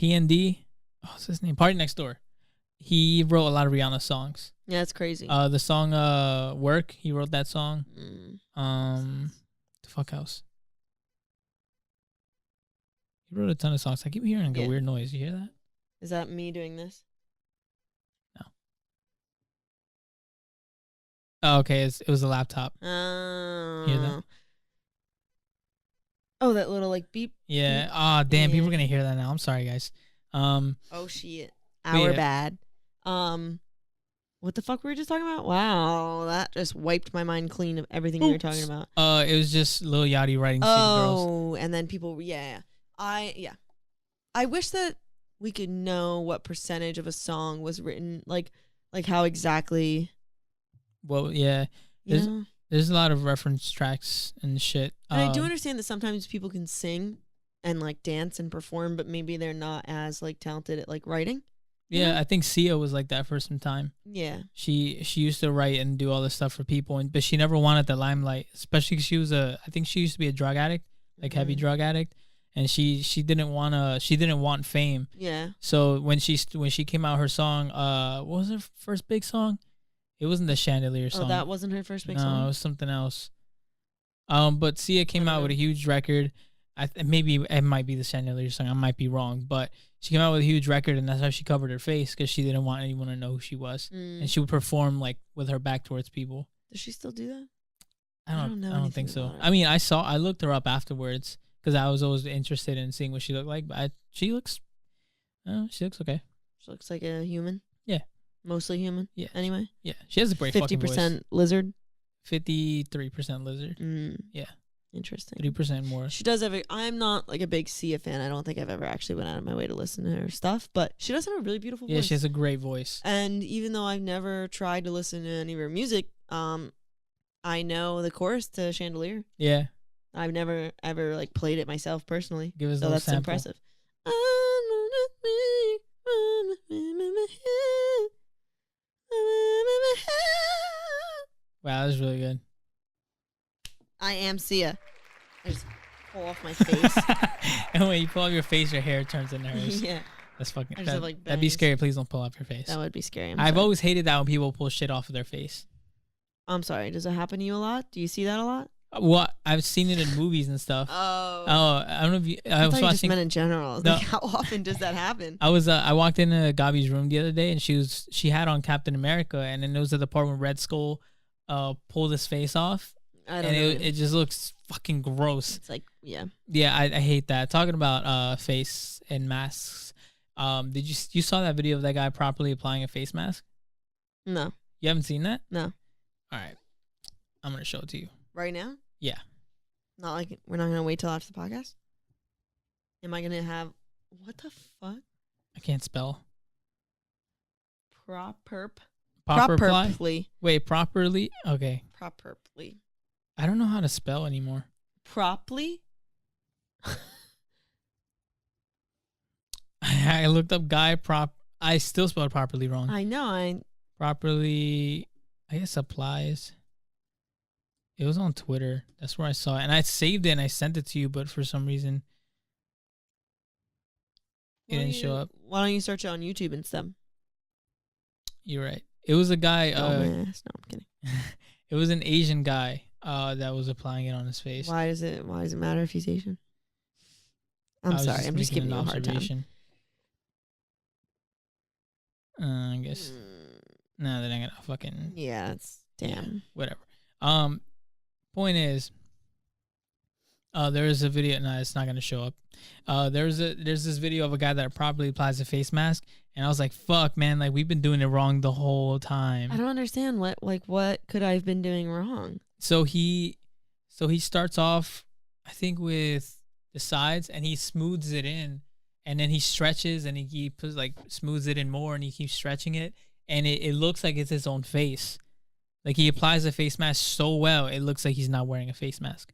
PND. What's his name? Party Next Door. He wrote a lot of Rihanna songs. Yeah, that's crazy. The song Work, he wrote that song. Mm. The fuck else? He wrote a ton of songs. I keep hearing like Yeah. a weird noise. You hear that? Is that me doing this? Oh, okay. It was a laptop. Oh. Hear that? Oh, that little like beep. Yeah. Oh, damn. People are Yeah. gonna hear that now. I'm sorry, guys. Oh shit. But Our yeah. bad. What the fuck were we just talking about? Wow, that just wiped my mind clean of everything we were talking about. It was just Lil Yachty writing City Girls. Oh, and then people, I wish that we could know what percentage of a song was written, like how exactly, Well, yeah. you There's- know? There's a lot of reference tracks and shit. And I do understand that sometimes people can sing and like dance and perform, but maybe they're not as like talented at like writing. Yeah, I think Sia was like that for some time. Yeah. She used to write and do all this stuff for people, but she never wanted the limelight, especially 'cause she was I think she used to be a drug addict, like heavy drug addict, and she didn't want fame. Yeah. So when she came out her song, what was her first big song? It wasn't the Chandelier song. Oh, that wasn't her first big no, song? it was something else. But Sia came out with a huge record. Maybe it might be the Chandelier song. I might be wrong, but she came out with a huge record, and that's how she covered her face because she didn't want anyone to know who she was, and she would perform like with her back towards people. Does she still do that? I don't think anything so. about her. I mean, I looked her up afterwards because I was always interested in seeing what she looked like. But she looks okay. She looks like a human. Yeah. Mostly human. Yeah. Anyway. Yeah, she has a great fucking voice. 50% lizard. 53% lizard. Yeah. Interesting. 3% more. She does have I'm not like a big Sia fan. I don't think I've ever actually went out of my way to listen to her stuff, but she does have a really beautiful voice. Yeah, she has a great voice. And even though I've never tried to listen to any of her music, I know the chorus to Chandelier. Yeah. I've never ever like played it myself personally. Give us a so little that's sample. impressive. Wow, that was really good. I am Sia. I just pull off my face. And when you pull off your face, your hair turns into hers. Yeah. That's fucking. I just have, like, That'd be bangs. scary. Please don't pull off your face. That would be scary. I've always hated that when people pull shit off of their face. I'm sorry. Does it happen to you a lot? Do you see that a lot? Well, I've seen it in movies and stuff. Oh. I don't know if you. I was thought you just watching. meant in general. I was No. like, how often does that happen? I walked into Gabi's room the other day, and she had on Captain America, and then it was at the part when Red Skull pulled his face off, I don't and know. it just looks fucking gross. It's like, yeah. Yeah, I hate that. Talking about face and masks. Did you saw that video of that guy properly applying a face mask? No. You haven't seen that? No. All right, I'm gonna show it to you. Right now? Yeah. Not like we're not going to wait till after the podcast? Am I going to have what the fuck? I can't spell. Properly. Wait, properly? Okay. Properly. I don't know how to spell anymore. Properly? I looked up guy I still spelled properly wrong. I know. Properly, I guess applies. It was on Twitter. That's where I saw it. And I saved it and I sent it to you, but for some reason it didn't show up. Why don't you search it on YouTube instead? You're right. It was a guy. No, I'm kidding. It was an Asian guy that was applying it on his face. Why does it matter if he's Asian? I'm sorry. I'm just making giving you an a hard time. observation. I guess. No, they're not gonna fucking. Yeah, it's damn. Yeah, whatever. Point is, there is a video. No, it's not gonna show up. There's this video of a guy that properly applies a face mask, and I was like, "Fuck, man! Like we've been doing it wrong the whole time." I don't understand what could I have been doing wrong? So he starts off, I think, with the sides, and he smooths it in, and then he stretches, and he puts like smooths it in more, and he keeps stretching it, and it looks like it's his own face. Like he applies a face mask so well, it looks like he's not wearing a face mask.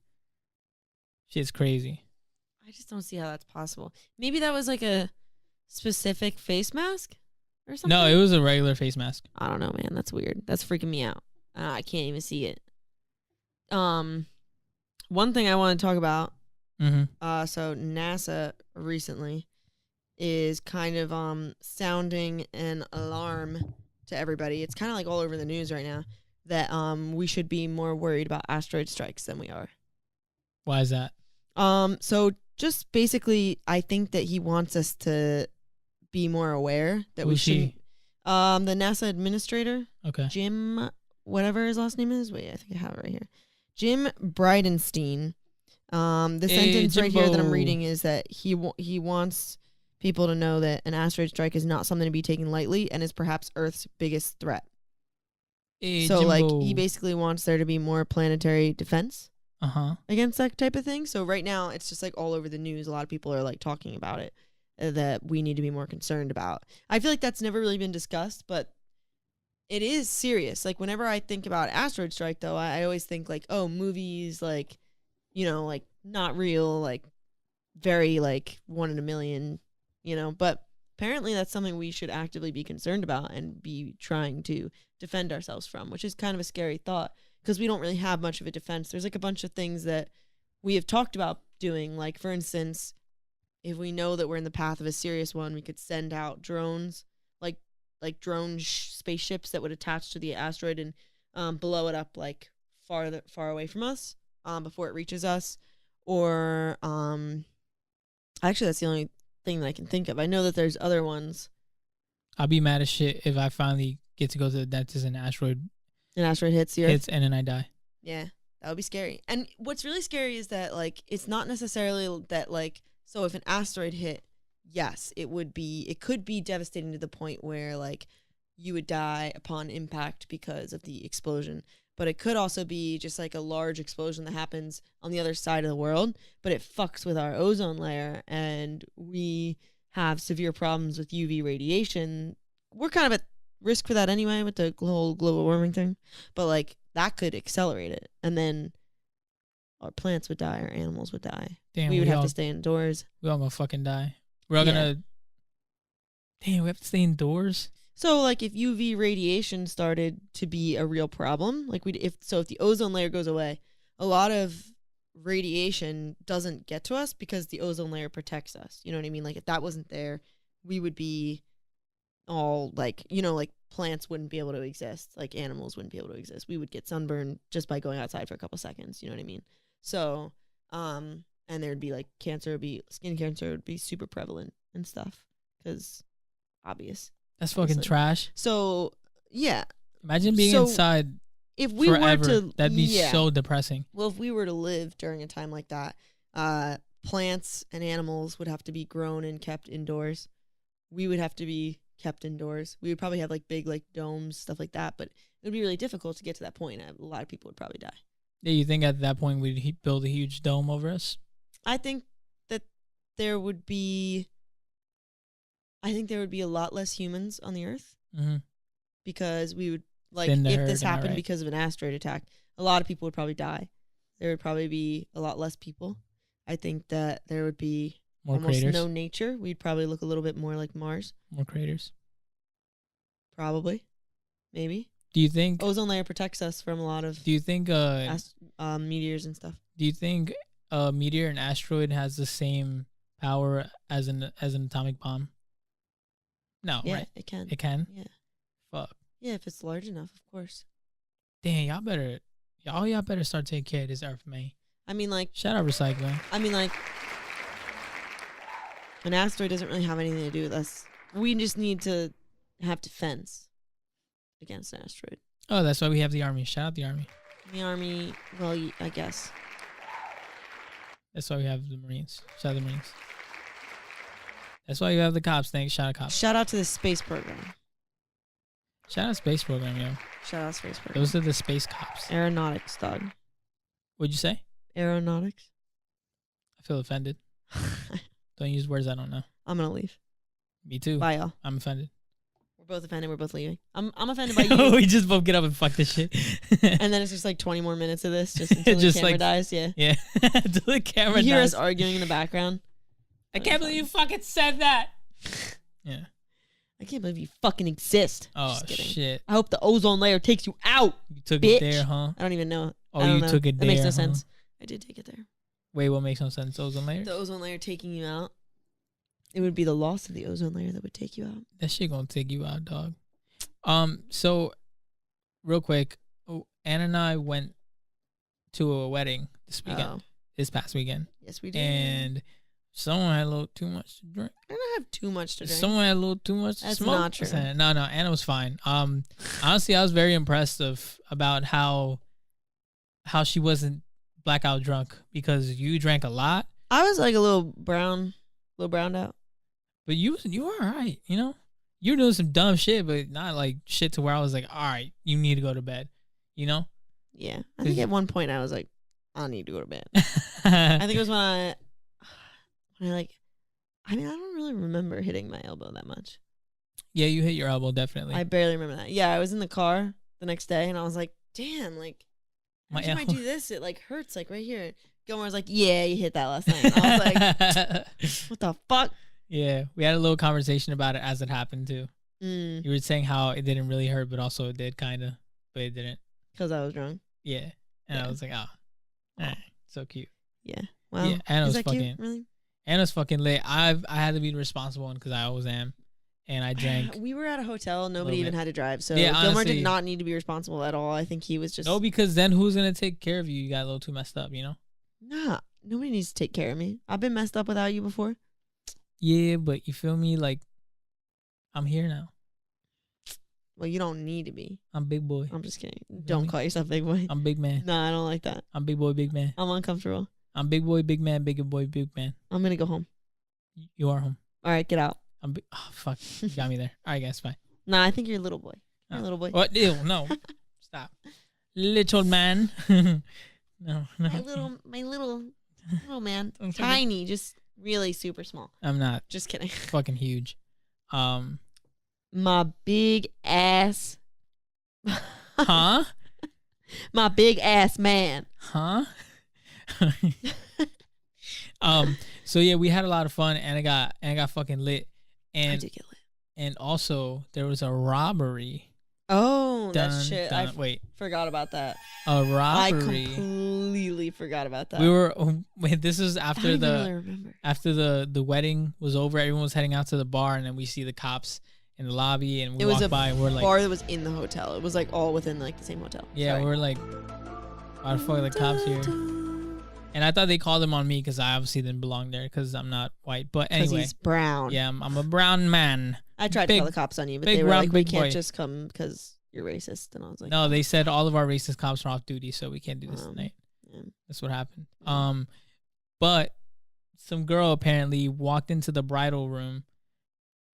Shit's crazy. I just don't see how that's possible. Maybe that was like a specific face mask or something. No, it was a regular face mask. I don't know, man. That's weird. That's freaking me out. I can't even see it. One thing I want to talk about. Mm-hmm. So NASA recently is kind of sounding an alarm to everybody. It's kind of like all over the news right now that we should be more worried about asteroid strikes than we are. Why is that? So just basically, I think that he wants us to be more aware that we should. The NASA administrator. Okay. Jim, whatever his last name is. Wait, I think I have it right here. Jim Bridenstine. The sentence right here that I'm reading is that he wants people to know that an asteroid strike is not something to be taken lightly and is perhaps Earth's biggest threat. So, like, he basically wants there to be more planetary defense against that type of thing. So right now, it's just like all over the news. A lot of people are like talking about it, that we need to be more concerned about. I feel like that's never really been discussed, but it is serious. Like, whenever I think about asteroid strike, though, I always think, like, oh, movies, like, you know, like, not real, like, very, like, 1 in a million, you know. But apparently that's something we should actively be concerned about and be trying to defend ourselves from, which is kind of a scary thought because we don't really have much of a defense. There's, like, a bunch of things that we have talked about doing. Like, for instance, if we know that we're in the path of a serious one, we could send out drones, like drone spaceships that would attach to the asteroid and blow it up, like, far away from us before it reaches us. Or actually, that's the only thing that I can think of. I know that there's other ones. I'll be mad as shit if I finally get to go to the dentist and an asteroid Hits the Earth. and then I die. Yeah, that would be scary. And what's really scary is that, like, it's not necessarily that, like, so if an asteroid hit, yes, it could be devastating to the point where, like, you would die upon impact because of the explosion. But it could also be just, like, a large explosion that happens on the other side of the world, but it fucks with our ozone layer, and we have severe problems with UV radiation. We're kind of at risk for that anyway with the whole global warming thing. But, like, that could accelerate it. And then our plants would die, our animals would die. Damn, we would have to stay indoors. We all gonna fucking die. We're all gonna. Damn, we have to stay indoors. So, like, if UV radiation started to be a real problem, like, if the ozone layer goes away, a lot of radiation doesn't get to us because the ozone layer protects us. You know what I mean? Like, if that wasn't there, we would be all, like, you know, like, plants wouldn't be able to exist, like, animals wouldn't be able to exist. We would get sunburned just by going outside for a couple seconds. You know what I mean? So, and there'd be, like, skin cancer would be super prevalent and stuff because obvious. That's fucking trash. So, yeah. Imagine being inside if we forever. were to, that'd be so depressing. Well, if we were to live during a time like that, plants and animals would have to be grown and kept indoors. We would have to be kept indoors. We would probably have, like, big, like, domes, stuff like that, but it would be really difficult to get to that point. A lot of people would probably die. Yeah, you think at that point we'd build a huge dome over us? I think that there would be a lot less humans on the Earth because we would, like, if this happened because of an asteroid attack, a lot of people would probably die. There would probably be a lot less people. I think that there would be almost craters. No nature. We'd probably look a little bit more like Mars. More craters. Probably. Maybe. Do you think ozone layer protects us from a lot of meteors and stuff? Do you think a meteor and asteroid has the same power as an atomic bomb? No, yeah, right? It can. It can? Yeah. Fuck. Yeah, if it's large enough, of course. Damn, y'all better start taking care of this Earth, man. I mean, like, shout out recycling. I mean, like, an asteroid doesn't really have anything to do with us. We just need to have defense against an asteroid. Oh, that's why we have the Army. Shout out the Army. The Army, well, I guess. That's why we have the Marines. Shout out the Marines. That's why you have the cops. Thanks. Shout out cops. Shout out to the space program. Shout out space program, yo. Shout out space program. Those are the space cops. Aeronautics, dog. What'd you say? Aeronautics. I feel offended. Don't use words I don't know. I'm gonna leave. Me too. Bye, y'all. I'm offended. We're both offended. We're both leaving. I'm offended by you. We just both get up and fuck this shit. And then it's just like 20 more minutes of this just until the camera dies. Yeah. Yeah. Until the camera dies. You hear us arguing in the background. I can't believe you fucking said that. Yeah. I can't believe you fucking exist. Oh, shit. I hope the ozone layer takes you out. You took bitch. it there, huh? I don't even know. Oh, you took it there. That makes no sense. I did take it there. Wait, what makes no sense? Ozone layer? The ozone layer taking you out. It would be the loss of the ozone layer that would take you out. That shit gonna take you out, dog. So, real quick, Anna and I went to a wedding this weekend. This past weekend. Yes, we did. And someone had a little too much to drink. I don't have too much to drink. Someone had a little too much to smoke. That's not true. No, Anna was fine. Honestly, I was very impressed about how she wasn't blackout drunk because you drank a lot. I was like a little browned out. But you were all right, you know? You were doing some dumb shit, but not like shit to where I was like, all right, you need to go to bed, you know? Yeah. I think at one point I was like, I need to go to bed. I think it was when I I don't really remember hitting my elbow that much. Yeah, you hit your elbow, definitely. I barely remember that. Yeah, I was in the car the next day, and I was like, damn, like, My every time I elbow. do this, it, like, hurts, like, right here. Gilmar was like, yeah, you hit that last night. And I was like, what the fuck? Yeah, we had a little conversation about it as it happened, too. Mm, You were saying how it didn't really hurt, but also it did, kind of. But it didn't. because I was drunk. Yeah. And I Yeah. was like, so cute. Yeah. Well, Yeah, and it is was that cute? fucking- Really? And it was fucking lit. I had to be the responsible one because I always am. And I drank. We were at a hotel. Nobody little even bit. had to drive. So Yeah, Gilmar honestly- did not need to be responsible at all. I think he was just. No, because then who's going to take care of you? You got a little too messed up, you know? Nah, nobody needs to take care of me. I've been messed up without you before. Yeah, but you feel me? Like, I'm here now. Well, you don't need to be. I'm big boy. I'm just kidding. me? Don't call yourself big boy. I'm big man. No, I don't like that. I'm big boy, big man. I'm uncomfortable. I'm big boy, big man, big boy, big man. I'm gonna go home. You are home. All right, get out. I'm big. Oh, fuck. You got me there. All right, guys, bye. Nah, I think you're a little boy. You're a Oh. little boy. What? Ew, no. Stop. Little man. no, no. My little man. Don't say that. Tiny, just really super small. I'm not Just kidding. fucking huge. My big ass. Huh? My big ass man. Huh? So yeah, we had a lot of fun and it got fucking lit. I And did get lit. and also there was a robbery. Oh, Dun, that shit. dun, I wait. forgot about that. A I robbery. completely forgot about that. We were wait, this was I after don't even the really remember. after the wedding was over, everyone was heading out to the bar and then we see the cops in the lobby and we It was walk a by and we're like bar that was in the hotel. It was like all within like the same hotel. yeah, Sorry. we're like why the fuck are the cops here? And I thought they called them on me because I obviously didn't belong there because I'm not white. But Because anyway, he's brown. yeah, I'm a brown man. I tried to Big- call the cops on you, but big they were round, like, we big can't boy. just come because you're racist. And I was like, No, they said all of our racist cops are off duty, so we can't do this Um, tonight. yeah. That's what happened. Yeah. But some girl apparently walked into the bridal room,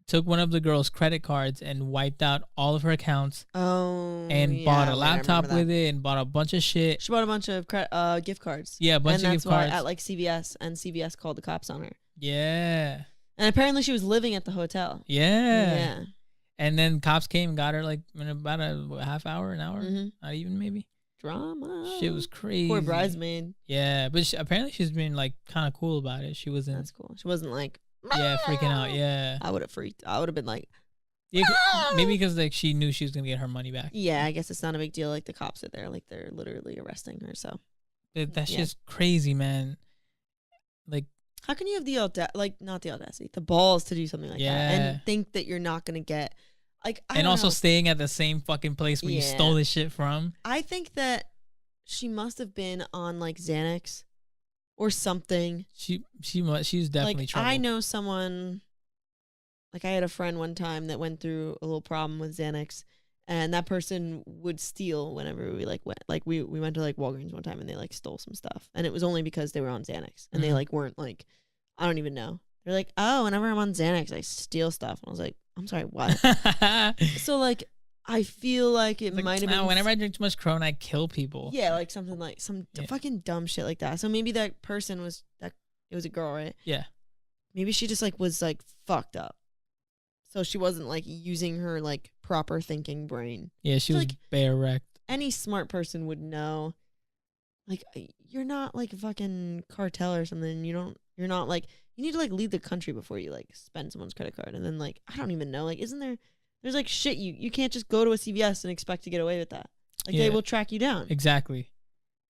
took one of the girl's credit cards and wiped out all of her accounts Oh, and yeah, bought a I laptop remember that. with it and bought a bunch of shit. She bought a bunch of gift cards. Yeah, a bunch And of that's gift why cards. at like CVS, and CVS called the cops on her. Yeah. And apparently she was living at the hotel. Yeah. And then cops came and got her like in about a half hour, an hour, Mhm. not even maybe. Drama. Shit was crazy. Poor bridesmaid. Yeah, but apparently she's been like kind of cool about it. She wasn't, That's cool. She wasn't like, yeah, freaking out. Yeah, I would have freaked. I would have been like, yeah maybe because like she knew she was gonna get her money back. yeah, I guess it's not a big deal. Like the cops are there. Like they're literally arresting her. So That's Yeah. just crazy, man. Like, how can you have the not the audacity, the balls to do something like that Yeah. and think that you're not going to get like, I and don't also know. staying at the same fucking place where you Yeah. stole this shit from. I think that she must have been on like Xanax or something. She's definitely Like trouble. I know someone, like I had a friend one time that went through a little problem with Xanax, and that person would steal whenever we like went. Like we went to like Walgreens one time and they like stole some stuff, and it was only because they were on Xanax and they Mhm. like weren't like, I don't even know. They're like, oh, whenever I'm on Xanax, I steal stuff. And I was like, I'm sorry, what? So like, I feel like it Like, might have been whenever I drink too much Corona, I kill people. yeah, like something like some Yeah. fucking dumb shit like that. So maybe that person was that it was a girl, right? Yeah. Maybe she just like was like fucked up. So she wasn't like using her like proper thinking brain. Yeah, she So, was like, bare wrecked. Any smart person would know, like you're not like a fucking cartel or something. You're not like, you need to like leave the country before you like spend someone's credit card. And then like, I don't even know, like, there's like shit, you can't just go to a CVS and expect to get away with that. Like Yeah. they will track you down. Exactly.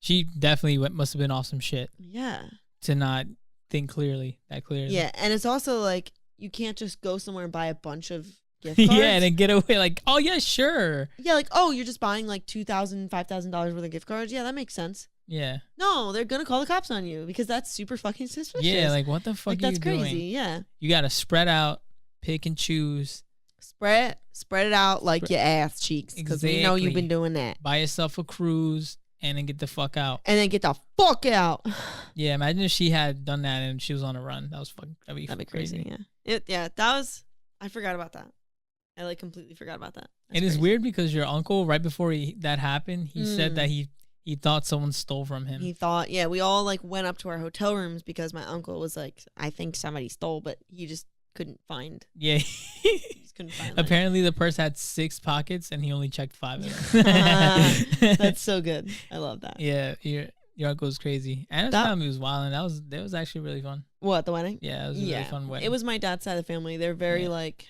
She definitely must have been off some shit Yeah. to not think that clearly. Yeah. And it's also like, you can't just go somewhere and buy a bunch of gift cards. Yeah, and then get away like, oh yeah, sure. Yeah, like, oh, you're just buying like $2,000, $5,000 worth of gift cards. Yeah, that makes sense. Yeah. No, they're gonna call the cops on you because that's super fucking suspicious. Yeah, like what the fuck like are that's you crazy. doing? Yeah, You gotta spread out, pick and choose, spread it out like your ass cheeks because we know you've Exactly. been doing that. buy yourself a cruise, and then get the fuck out. And then get the fuck out. Yeah, imagine if she had done that and she was on a run. That was fucking. That'd be Crazy. Yeah, that was. I forgot about that. I like completely forgot about that. That's It is crazy. weird because your uncle, right before that happened, he said Mm. that he thought someone stole from him. He thought, yeah, we all like went up to our hotel rooms because my uncle was like, I think somebody stole, but he just couldn't find. Yeah. He just couldn't find mine. Apparently, the purse had 6 pockets, and he only checked 5 of them. That's so good. I love that. Yeah, your uncle was crazy, and his That- family was wild, and that was actually really fun. What, the wedding? Yeah, it was a really fun wedding. It was my dad's side of the family. They're very Yeah. like,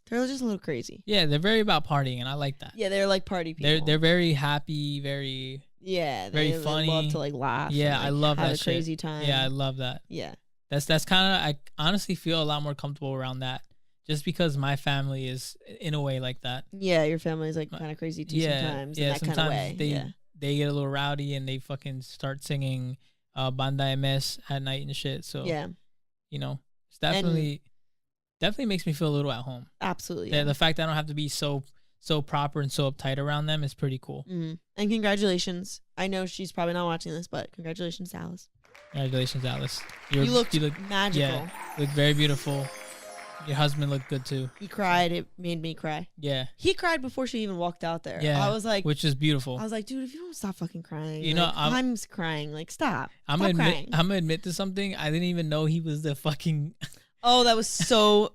they're just a little crazy. Yeah, they're very about partying, and I like that. Yeah, they're like party people. They're very happy, very very very funny. They love to like laugh. Yeah, and, I like, love have that a shit. crazy time. Yeah, I love that. Yeah. That's kind of, I honestly feel a lot more comfortable around that, just because my family is in a way like that. Yeah, your family's like kind of crazy too sometimes. Yeah, in that sometimes kind of way. they get a little rowdy and they fucking start singing Banda MS at night and shit. So Yeah, you know, it's definitely makes me feel a little at home. absolutely. Yeah. The fact that I don't have to be so proper and so uptight around them is pretty cool. Mm-hmm. And congratulations. I know she's probably not watching this, but congratulations to Alice. Congratulations, Alice. You look magical. Yeah, you look very beautiful. Your husband looked good too. He cried. It made me cry. Yeah. He cried before she even walked out there. Yeah. I was like, which is beautiful. I was like, dude, if you don't stop fucking crying, You know, like, I'm crying. Like, stop. I'm Stop gonna crying. admit to something. I didn't even know he was the fucking. Oh, that was so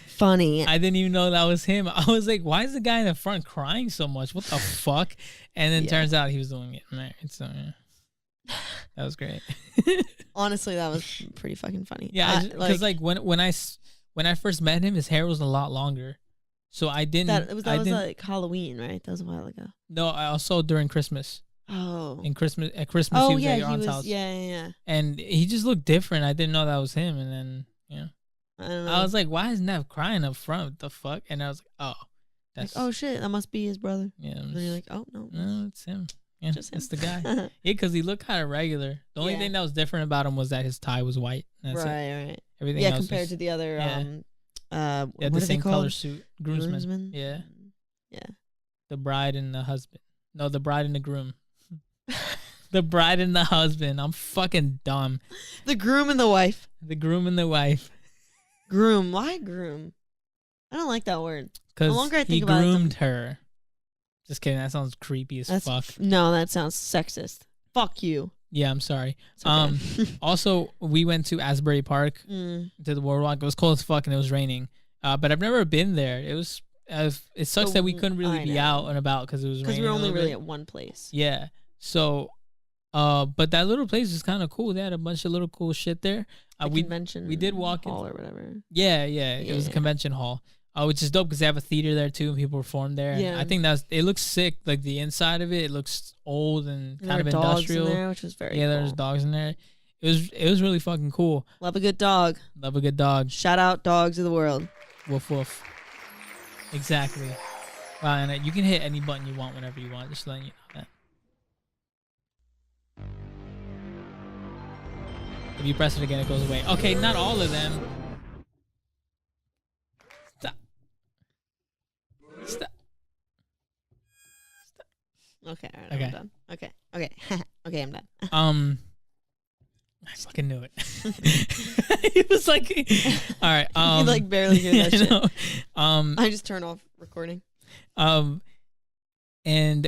funny. I didn't even know that was him. I was like, why is the guy in the front crying so much? What the fuck? And then turns out he was doing it married. So yeah. That was great. Honestly, that was pretty fucking funny. Yeah, because like when I first met him, his hair was a lot longer. So I didn't. that was like Halloween, right? That was a while ago. No, I also during Christmas. Oh. At Christmas, he was at your aunt's house. Yeah. And he just looked different. I didn't know that was him. And then I don't know. I was like, why is Nev crying up front? What the fuck? And I was like, oh, that's oh shit, that must be his brother. yeah. And then you're like, oh no, No, it's him. Yeah, just him. that's the guy. Yeah, because he looked kind of regular. The only Yeah. thing that was different about him was that his tie was white. That's it. right. Everything Yeah, else compared was, to the other. yeah. What yeah, are the they same color called? suit. Groomsmen. Yeah. Yeah. The bride and the husband. No, the bride and the groom. The bride and the husband. I'm fucking dumb. The groom and the wife. The groom and the wife. Groom. Why groom? I don't like that word. Because longer I he think about it, groomed her. Just kidding. That sounds creepy as fuck. No, that sounds sexist. Fuck you. Yeah, I'm sorry. It's okay. Also, we went to Asbury Park Mm. to the Boardwalk. It was cold as fuck and it was raining. But I've never been there. It was. It sucks that we couldn't really I be know. out and about because it was raining. Because we were a only little really bit. at one place. Yeah. So, but that little place was kind of cool. They had a bunch of little cool shit there. Convention we did walk in- hall or whatever. Yeah. It was a Yeah. convention hall. Which is dope because they have a theater there too, and people perform there. And Yeah. I think it looks sick. Like the inside of it looks old and And kind there of were dogs industrial. in there, which was very Yeah, cool. there's dogs in there. It was really fucking cool. Love a good dog. Love a good dog. Shout out dogs of the world. Woof woof. Exactly. Wow, and you can hit any button you want whenever you want. Just letting you know that. If you press it again, it goes away. Okay, not all of them. Stop. Stop. Okay, all right, Okay. I'm done. Okay. Okay, I'm done. I fucking knew it. He was like, all right. You like barely hear that I shit. know. I just turn off recording. And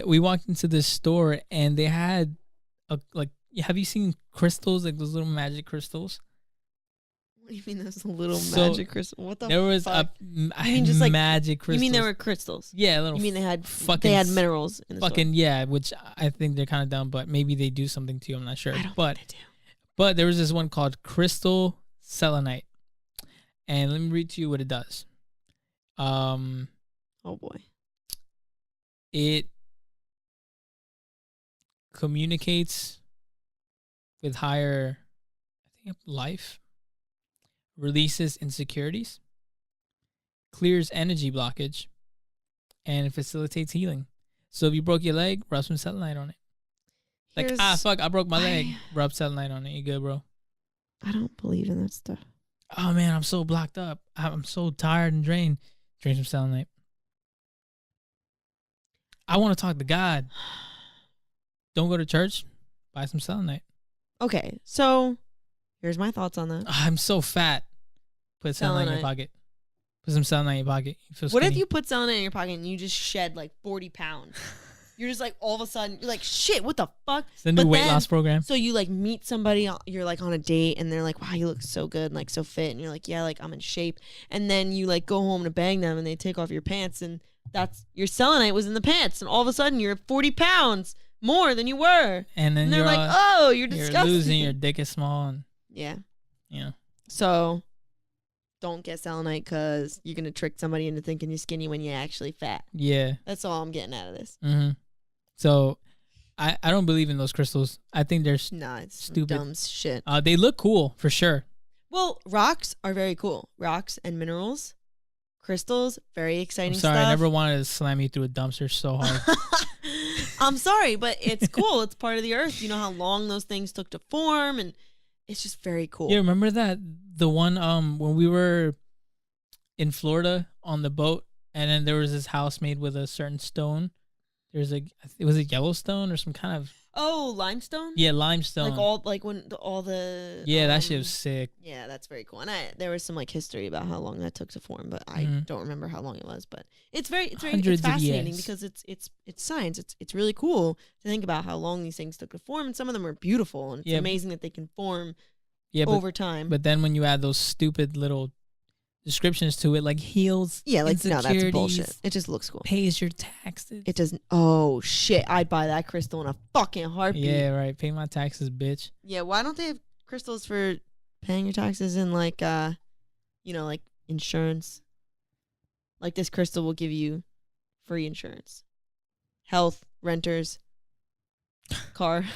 we walked into this store and they had have you seen crystals, like those little magic crystals? What do you mean those little So, magic crystals? What the There was fuck? a mean just, like, magic crystals. You mean there were crystals? Yeah, little You mean they had fucking they had minerals in the fucking yeah, which I think they're kind of dumb, but maybe they do something to you. I'm not sure. store? I don't But think they do. but there was this one called crystal selenite, and let me read to you what it does. Oh boy. It communicates with higher, I think, life, releases insecurities, clears energy blockage, and it facilitates healing. So if you broke your leg, rub some selenite on it. Like, fuck, I broke my leg. Rub selenite on it. You good, bro? I don't believe in that stuff. Oh, man, I'm so blocked up. I'm so tired and drained. Drink some selenite. I want to talk to God. Don't go to church. Buy some selenite. Okay, so here's my thoughts on that. I'm so fat. Put selenite in your Selenite. pocket. Put some selenite in your pocket. You feel What if skinny. you put selenite in your pocket and you just shed like 40 pounds? You're just like all of a sudden you're like, shit, what the fuck? It's the new But weight then- loss program. So you like meet somebody, you're like on a date, and they're like, wow, you look so good and like so fit, and you're like, yeah, like I'm in shape. And then you like go home to bang them, and they take off your pants, and that's your selenite was in the pants, and all of a sudden you're 40 pounds more than you were. And then And they're you're like, oh, you're disgusting. losing, your dick is small, and Yeah. you know. So don't get selenite because you're gonna trick somebody into thinking you're skinny when you're actually fat. Yeah. That's all I'm getting out of this. Mm-hmm. So I don't believe in those crystals. I think they're Nah, it's stupid. dumb shit. They look cool for sure. Well, rocks are very cool. Rocks and minerals, crystals, very I'm exciting sorry, stuff. I never wanted to slam you through a dumpster so hard. I'm sorry, but it's cool. It's part of the earth. You know how long those things took to form, and it's just very cool. Yeah, remember that the one when we were in Florida on the boat, and then there was this house made with a certain stone. There's it was a Yellowstone or some kind of Oh, limestone. limestone. Like when all the that shit was sick. Yeah, that's very cool. And there was some like history about how long that took to form, but I Mhm. don't remember how long it was. But it's very Hundreds of fascinating years. because it's science. It's really cool to think about how long these things took to form, and some of them are beautiful, and it's Yeah. amazing that they can form Yeah, over time. but then when you add those stupid little descriptions to it, like heals, yeah, like no, that's insecurities, bullshit. It just looks cool. pays your taxes. It doesn't. Oh shit! I'd buy that crystal in a fucking heartbeat. Yeah, right. Pay my taxes, bitch. Yeah. Why don't they have crystals for paying your taxes and like like insurance? Like this crystal will give you free insurance, health, renters, car.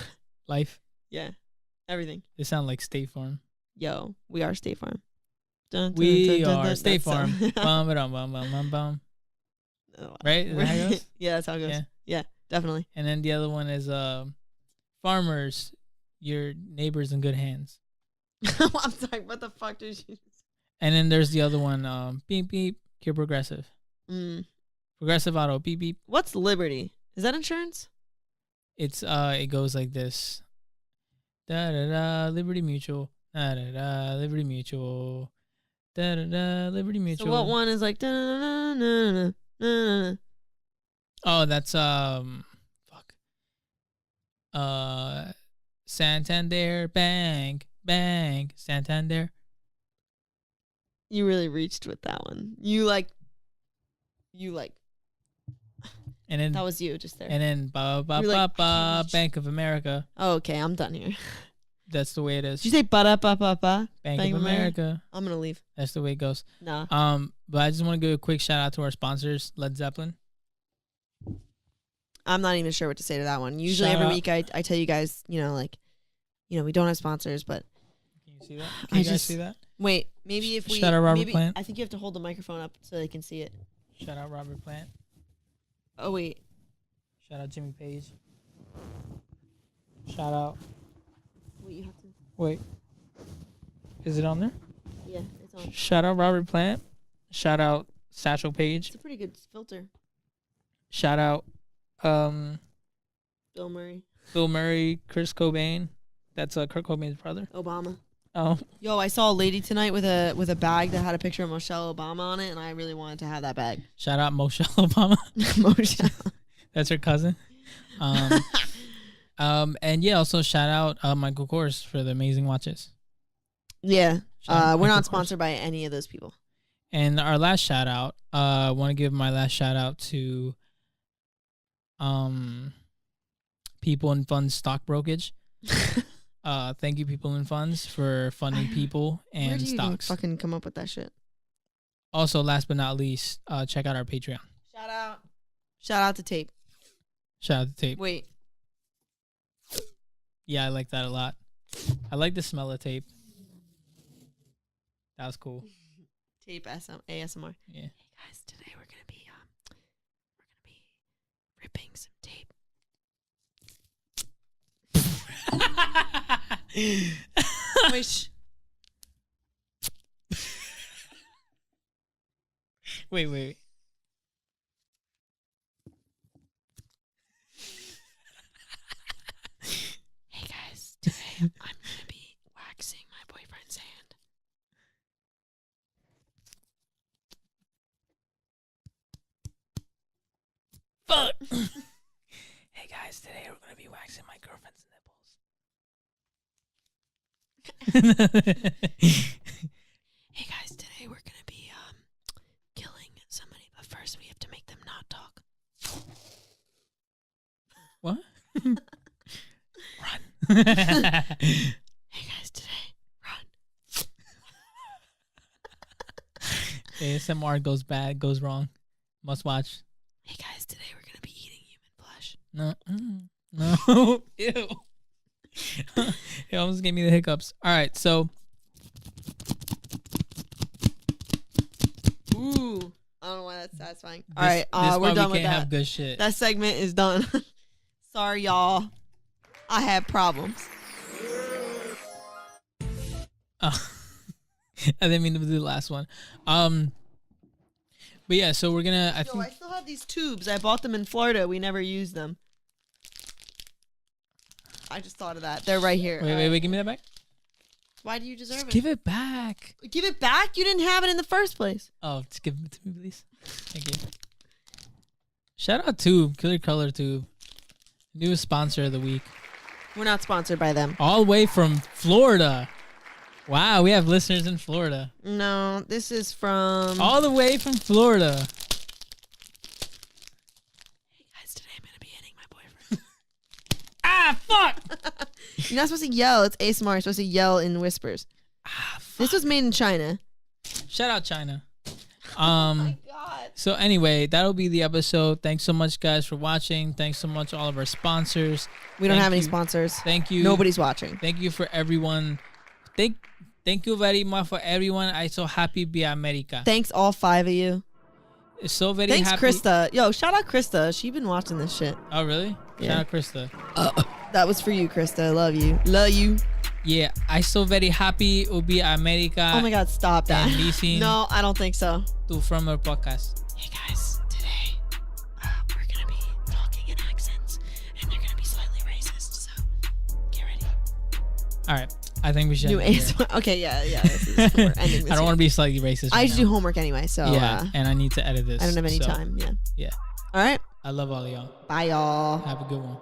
Life. Yeah, everything. They sound like State Farm. Yo, we are State Farm. Dun, dun, We dun, dun, are dun. State That's Farm. so- Bum, ba-dum, bum, bum, bum, bum. Oh, Right? Is that how it goes? yeah, that's how it goes. Yeah. Yeah, definitely. And then the other one is farmers, your neighbors in good hands. I'm sorry. What the fuck did you? And then there's the other one, beep beep, you're progressive. Progressive auto, beep beep. What's Liberty? Is that insurance? It's it goes like this. Da da da, Liberty Mutual. Da da da, Liberty Mutual. Da da da, Liberty Mutual. So what one is like? Da-na-na-na-na-na-na-na. Oh, that's fuck. Santander Bank, Santander. You really reached with that one. You like. And then That was you just there. and then ba ba You're ba like, I ba can't Bank of America. Oh, okay, I'm done here. That's the way it is. Did you say ba-da-ba-ba-ba? Bank of America. I'm gonna leave. That's the way it goes. Nah. But I just want to give a quick shout out to our sponsors, Led Zeppelin. I'm not even sure what to say to that one. Usually Shout every out. week I tell you guys, we don't have sponsors, but Can you see that? I Can you guys just- see that? wait, maybe if we Shout out Robert maybe, Plant. I think you have to hold the microphone up so they can see it. Shout out Robert Plant. Oh wait. Shout out Jimmy Page. Shout out. Wait, you have to Wait. Is it on there? yeah, it's on. Shout out Robert Plant. Shout out Satchel Paige. It's a pretty good filter. Shout out Bill Murray. Bill Murray, Chris Cobain. That's Kurt Cobain's brother. Obama. Oh, Yo, I saw a lady tonight with a bag that had a picture of Michelle Obama on it, and I really wanted to have that bag. shout out Michelle Obama. Michelle. That's her cousin. And yeah, also shout out Michael Kors for the amazing watches. Yeah. Shout out We're Michael not Kors. sponsored by any of those people. And our last shout out, I want to give my last shout out to People in Funds Stock Brokerage. Thank you, People in Funds, for funding people Where and do you even stocks. fucking come up with that shit? Also, last but not least, check out our Patreon. Shout out. Shout out to Tape. Shout out to Tape. Wait. Yeah, I like that a lot. I like the smell of tape. That was cool. Tape ASMR. Yeah. Hey guys, today we're gonna be ripping some tape. Wait, shh. Wait. Hey guys, today I'm gonna be waxing my boyfriend's hand. Fuck. guys, today we're gonna be waxing my girlfriend's nipples. Hey guys, today we're gonna be killing somebody, but first we have to make them not talk. What? Run. Hey guys, today run. ASMR goes wrong. Must watch. Hey guys, today we're gonna be eating human flesh. No. No. Ew. It almost gave me the hiccups. All right, so. Ooh. I don't know why that's satisfying. All This right, we're why done we with can't that. have good shit. That segment is done. Sorry, y'all. I have problems. Oh. I didn't mean to do the last one. But yeah, so we're gonna. I I think. still have these tubes. I bought them in Florida. We never used them. I just thought of that. They're right here. Wait. Give me that back. Why do you deserve Just it? give it back. Give it back? You didn't have it in the first place. Oh, just give it to me, please. Thank you. Shout out Tube, Killer Color Tube, newest sponsor of the week, We're not sponsored by them. all the way from Florida. Wow, we have listeners in Florida. No, this is from... All the way from Florida. Hey guys, today I'm going to be hitting my boyfriend. Ah, fuck. You're not supposed to yell. It's ASMR. You're supposed to yell in whispers. Ah, fuck. This was made in China. Shout out China. Oh my God. So anyway, that'll be the episode. Thanks so much, guys, for watching. Thanks so much, all of our sponsors. We don't Thank have any you. sponsors. Thank you. Nobody's watching. Thank you for everyone. Thank you very much for everyone. I'm so happy be America. Thanks all 5 of you. It's so very Thanks, happy. Krista. Yo, shout out Krista. She been watching this shit. Oh, really? Yeah. Shout out Krista. That was for you, Krista. I love you. Love you. Yeah, I so very happy to be America. Oh my God, stop that. and listen No, I don't think so. to From Our Podcast. Hey guys, today we're gonna be talking in accents, and they're gonna be slightly racist. So get ready. All right, I think we should. New end it here. ASMR. Okay, yeah. This is we're ending this. I don't want to be slightly racist. I right used to now. do homework anyway, so Yeah, and I need to edit this. I don't have any so, time. Yeah. Yeah, All right. I love all of y'all. Bye, y'all. Have a good one.